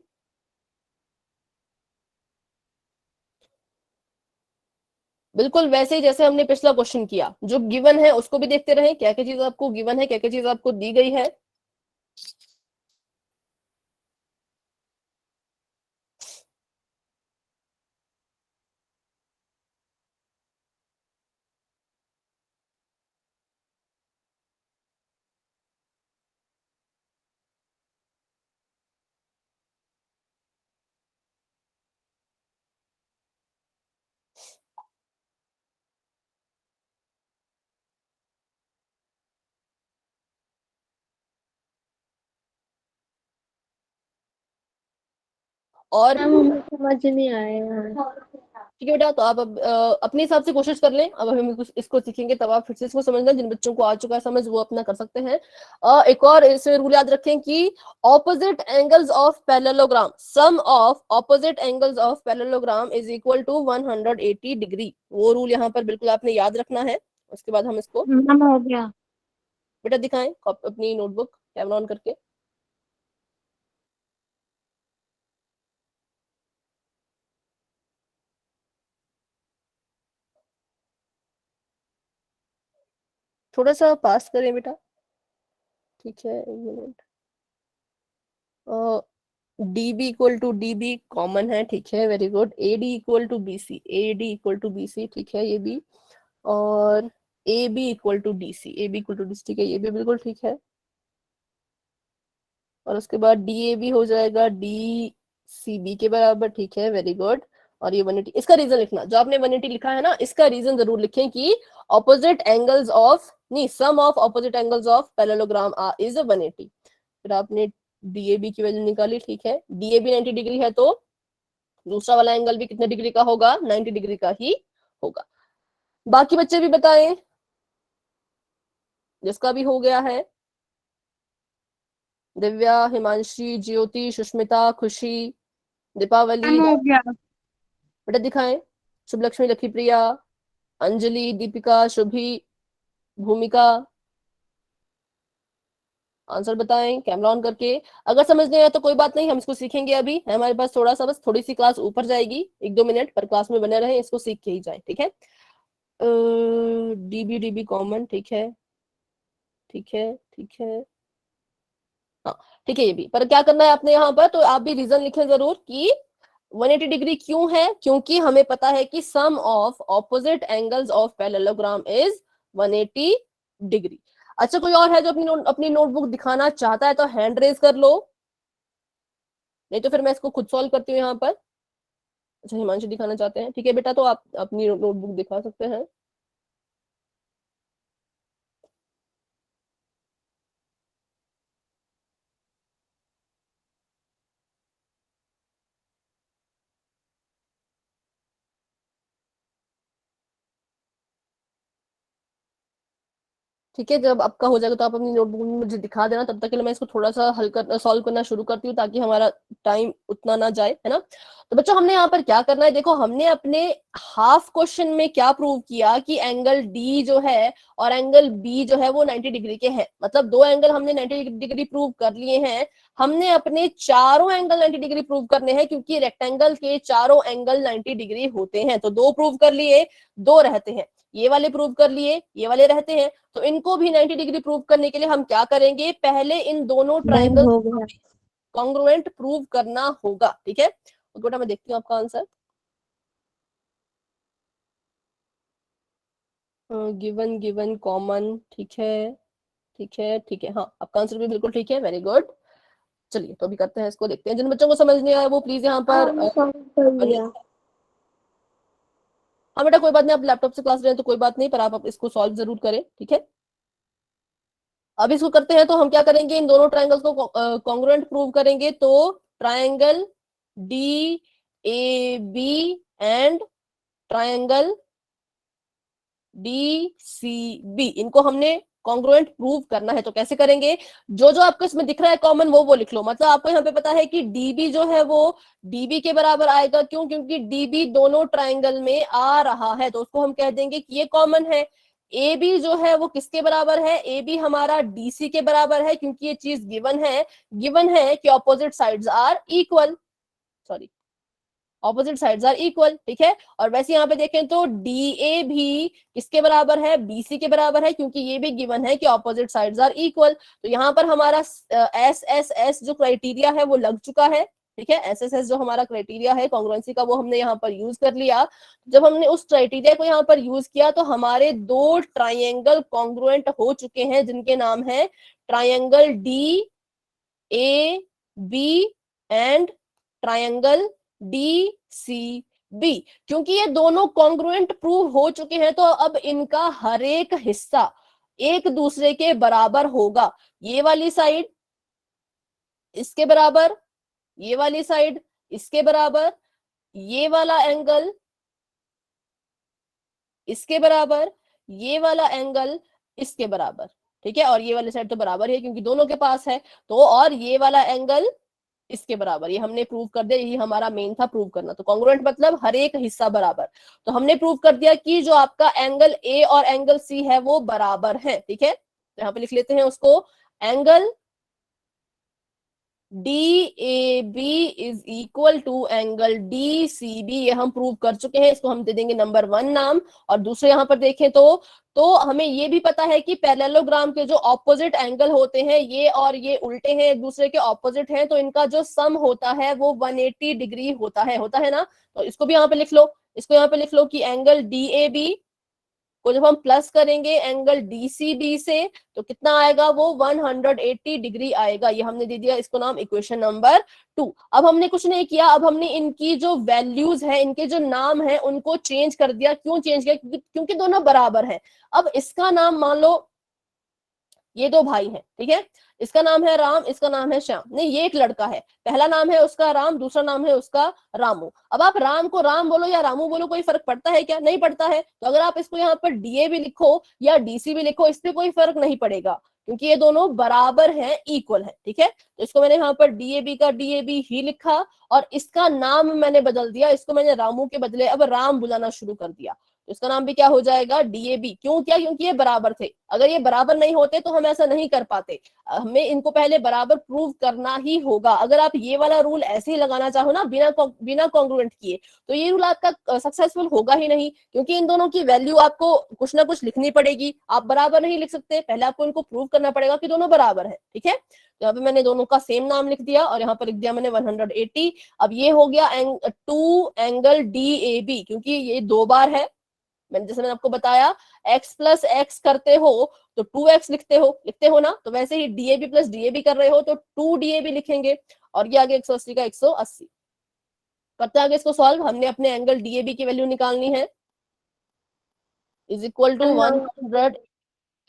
S1: बिल्कुल वैसे ही जैसे हमने पिछला क्वेश्चन किया, जो गिवन है उसको भी देखते रहे, क्या क्या चीज आपको गिवन है, क्या क्या चीज आपको दी गई है। और
S3: हमें समझ नहीं आया।
S1: ठीक है बेटा, तो आप अब अपने हिसाब से कोशिश कर लें। अब हम इसको सीखेंगे तब आप फिर से इसको समझना। जिन बच्चों को आ चुका है समझ वो अपना कर सकते हैं। एक और इसमें रूल याद रखें कि opposite angles of parallelogram, sum of opposite angles of parallelogram is equal to 180 degree. वो रूल यहाँ पर बिल्कुल आपने याद रखना है। उसके बाद हम इसको
S2: मैम हो गया।
S1: बेटा दिखाएं अपनी नोटबुक कैमरा ऑन करके। थोड़ा सा पास करें बेटा। ठीक है, एक minute. D B equal to D B common है, ठीक है, very good. A D equal to B C, A D equal to B C, ठीक है, ये भी। और A B equal to D C, A B equal to D C, ठीक है, ये भी बिल्कुल ठीक है। और उसके बाद DAB हो जाएगा DCB के बराबर, ठीक है, वेरी गुड। और ये 180, इसका रीजन लिखना, जो आपने 180 लिखा है ना, इसका रीजन जरूर लिखें कि ऑपोजिट एंगल्स ऑफ, नहीं, sum of opposite angles of parallelogram is 180। फिर आपने DAB की वैल्यू निकाली, ठीक है, DAB 90 डिग्री है तो दूसरा वाला एंगल भी कितने डिग्री का होगा, 90 डिग्री का ही होगा। बाकी बच्चे भी बताएं जिसका भी हो गया है। दिव्या, हिमांशी, ज्योति, सुष्मिता, खुशी, दीपावली,
S2: हो गया।
S1: बेटा दिखाएं। शुभ लक्ष्मी, लकी प्रिया, अंजलि, दीपिका, शुभी, भूमिका, आंसर बताएं कैमरा ऑन करके। अगर समझ नहीं आया तो कोई बात नहीं, हम इसको सीखेंगे, अभी है हमारे पास थोड़ा सा, बस थोड़ी सी क्लास ऊपर जाएगी, 1-2 मिनट पर क्लास में बने रहे, इसको सीख के ही जाए, ठीक है। DB कॉमन, ठीक है, ठीक है, ठीक है, हाँ ठीक है, ये भी, पर क्या करना है आपने यहाँ पर, तो आप भी रीजन लिखें जरूर कि 180 डिग्री क्यों है, क्योंकि हमें पता है कि sum of opposite angles of parallelogram is 180 degree. अच्छा, कोई और है जो अपनी नोटबुक दिखाना चाहता है तो हैंड रेज कर लो, नहीं तो फिर मैं इसको खुद सॉल्व करती हूँ यहाँ पर। अच्छा, हिमांशु दिखाना चाहते हैं, ठीक है बेटा, तो आप अपनी नोटबुक दिखा सकते हैं। ठीक है, जब आपका हो जाएगा तो आप अपनी नोटबुक में मुझे दिखा देना, तब तक के लिए मैं इसको थोड़ा सा हल कर सॉल्व करना शुरू करती हूँ, ताकि हमारा टाइम उतना ना जाए, है ना। तो बच्चों, हमने यहाँ पर क्या करना है, देखो, हमने अपने हाफ क्वेश्चन में क्या प्रूव किया कि एंगल D जो है और एंगल B जो है वो 90 डिग्री के हैं, मतलब 2 एंगल हमने 90 डिग्री प्रूव कर लिए हैं। हमने अपने चारों एंगल 90 डिग्री प्रूव करने हैं, क्योंकि रेक्टेंगल के चारों एंगल 90 डिग्री होते हैं, तो 2 प्रूव कर लिए, 2 रहते हैं, ये वाले प्रूव कर लिए, ये वाले रहते हैं, तो इनको भी 90 डिग्री प्रूव करने के लिए हम क्या करेंगे, पहले इन दोनों ट्रायंगल
S3: हो गया।
S1: कॉन्ग्रुएंट प्रूव करना होगा, ठीक है। तो बेटा मैं देखती हूँ आपका आंसर। गिवन गिवन कॉमन, ठीक है, ठीक है, ठीक है, हाँ आपका आंसर भी बिल्कुल ठीक है, वेरी गुड। चलिए, तो अभी करते हैं इसको, देखते हैं। जिन बच्चों को समझ नहीं आया वो प्लीज यहाँ पर
S3: सॉल्व कर लिया।
S1: हाँ बेटा, कोई बात नहीं, आप लैपटॉप से क्लास ले रहे हैं तो कोई बात नहीं, पर आप इसको सॉल्व जरूर करें, ठीक है। अब इसको करते हैं, तो हम क्या करेंगे, इन दोनों ट्रायंगल्स को कॉन्ग्रुएंट प्रूव करेंगे, तो triangle DAB and triangle DCB, इनको हमने कॉन्ग्रुएंट प्रूव करना है। तो कैसे करेंगे, जो जो आपको इसमें दिख रहा है कॉमन वो लिख लो, मतलब आपको यहाँ पे पता है कि DB जो है वो DB के बराबर आएगा, क्यों, क्योंकि DB दोनों ट्रायंगल में आ रहा है, तो उसको हम कह देंगे कि ये कॉमन है। AB जो है वो किसके बराबर है, AB हमारा DC के बराबर है, क्योंकि ये चीज गिवन है कि opposite sides are equal, sorry, opposite sides are equal, ठीक है। और वैसे यहाँ पे देखें तो DA भी किसके बराबर है, BC के बराबर है, क्योंकि ये भी गिवन है कि ऑपोजिट साइड्स आर इक्वल। तो यहाँ पर हमारा SSS जो क्राइटेरिया है वो लग चुका है, ठीक है। SSS जो हमारा क्राइटेरिया है कॉन्ग्रुएंसी का, वो हमने यहाँ पर यूज कर लिया। जब हमने उस क्राइटेरिया को यहाँ पर यूज किया, तो हमारे 2 ट्राइंगल कॉन्ग्रुएंट हो चुके हैं, जिनके नाम है triangle DAB and triangle DCB। क्योंकि ये दोनों कॉन्ग्रुएंट प्रूव हो चुके हैं, तो अब इनका हर एक हिस्सा एक दूसरे के बराबर होगा। ये वाली साइड इसके बराबर, ये वाली साइड इसके बराबर, ये वाला एंगल इसके बराबर, ये वाला एंगल इसके बराबर, ठीक है। और ये वाली साइड तो बराबर है क्योंकि दोनों के पास है, तो और ये वाला एंगल इसके बराबर, ये हमने प्रूव कर दिया, यही हमारा मेन था प्रूव करना। तो कॉन्ग्रुएंट मतलब हर एक हिस्सा बराबर, तो हमने प्रूव कर दिया कि जो आपका एंगल A और एंगल C है वो बराबर है, ठीक है। तो यहाँ पे लिख लेते हैं उसको, angle DAB is equal to angle DCB, ये हम प्रूव कर चुके हैं, इसको हम दे देंगे नंबर 1 नाम। और दूसरे यहाँ पर देखें तो हमें ये भी पता है कि पैरेललोग्राम के जो ऑपोजिट एंगल होते हैं, ये और ये उल्टे हैं, एक दूसरे के ऑपोजिट हैं, तो इनका जो सम होता है वो 180 डिग्री होता है ना। तो इसको भी यहाँ पे लिख लो, इसको यहाँ पे लिख लो कि एंगल DAB को जब हम प्लस करेंगे एंगल डीसीबी से तो कितना आएगा, वो 180 डिग्री आएगा। ये हमने दे दिया इसको नाम इक्वेशन नंबर 2। अब हमने कुछ नहीं किया, अब हमने इनकी जो वैल्यूज है, इनके जो नाम है उनको चेंज कर दिया। क्यों चेंज किया, क्योंकि दोनों बराबर हैं। अब इसका नाम मान लो, ये दो भाई हैं, ठीक है, इसका नाम है राम, इसका नाम है श्याम। नहीं, ये एक लड़का है, पहला नाम है उसका राम, दूसरा नाम है उसका रामू। अब आप राम को राम बोलो या रामू बोलो, कोई फर्क पड़ता है क्या? नहीं पड़ता है। तो अगर आप इसको यहाँ पर डीए भी लिखो या डीसी भी लिखो, इससे कोई फर्क नहीं पड़ेगा, क्योंकि ये दोनों बराबर हैं, इक्वल है, ठीक है। तो इसको मैंने यहाँ पर डीएबी का डीएबी ही लिखा और इसका नाम मैंने बदल दिया, इसको मैंने रामू के बदले अब राम बुलाना शुरू कर दिया। तो इसका नाम भी क्या हो जाएगा, डीएबी। क्यों क्या, क्योंकि ये बराबर थे। अगर ये बराबर नहीं होते तो हम ऐसा नहीं कर पाते, हमें इनको पहले बराबर प्रूव करना ही होगा। अगर आप ये वाला रूल ऐसे ही लगाना चाहो ना बिना कॉन्ग्रुएंट किए, तो ये रूल आपका सक्सेसफुल होगा ही नहीं, क्योंकि इन दोनों की वैल्यू आपको कुछ ना कुछ लिखनी पड़ेगी। आप बराबर नहीं लिख सकते, पहले आपको इनको प्रूव करना पड़ेगा कि दोनों बराबर है, ठीक है। तो यहाँ पे मैंने दोनों का सेम नाम लिख दिया और यहाँ पर लिख दिया मैंने 180। अब ये हो गया 2 एंगल डीएबी, क्योंकि ये 2 बार है। जैसे मैंने आपको बताया, x प्लस एक्स करते हो तो 2x लिखते हो ना, तो वैसे ही डीएबी प्लस डीएबी कर रहे हो तो 2 डीएबी लिखेंगे। और ये आगे 180 का 180 करते आगे इसको सॉल्व। हमने अपने एंगल डीएबी की वैल्यू निकालनी है, इज इक्वल टू 100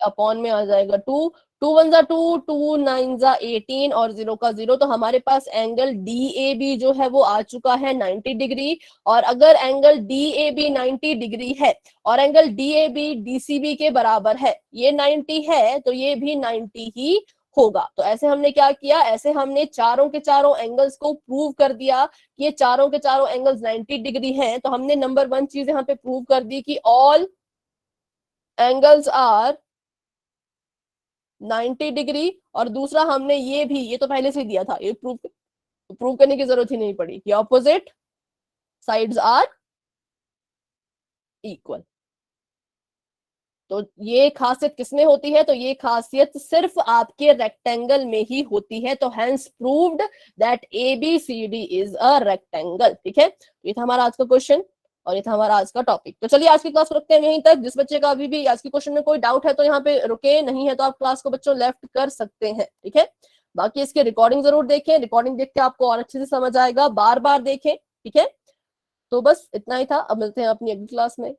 S1: अपॉन में आ जाएगा 2, 2 1 जा 2, 2 9 जा 18 और 0 का 0। तो हमारे पास एंगल डीएबी जो है वो आ चुका है 90 डिग्री। और अगर एंगल डीएबी 90 डिग्री है और एंगल डीएबी डीसीबी के बराबर है, ये 90 है तो ये भी 90 ही होगा। तो ऐसे हमने क्या किया, ऐसे हमने चारों के चारों एंगल्स को प्रूव कर दिया कि ये चारों के चारों एंगल्स 90 डिग्री हैं। तो हमने नंबर 1 चीज यहाँ पे प्रूव कर दी कि ऑल एंगल्स आर 90 डिग्री। और दूसरा हमने ये तो पहले से दिया था, ये प्रूव करने की जरूरत ही नहीं पड़ी कि ऑपोजिट साइड्स आर इक्वल। तो ये खासियत किसमें होती है, तो ये खासियत सिर्फ आपके रेक्टेंगल में ही होती है। तो hence proved that ABCD is a rectangle, ठीक है। ये था हमारा आज का क्वेश्चन और ये था हमारा आज का टॉपिक। तो चलिए आज की क्लास को रखते हैं यहीं तक। जिस बच्चे का अभी भी आज के क्वेश्चन में कोई डाउट है तो यहाँ पे रुके, नहीं है तो आप क्लास को बच्चों लेफ्ट कर सकते हैं, ठीक है। बाकी इसकी रिकॉर्डिंग जरूर देखें, रिकॉर्डिंग देख के आपको और अच्छे से समझ आएगा, बार बार देखें, ठीक है। तो बस इतना ही था, अब मिलते हैं अपनी अगली क्लास में।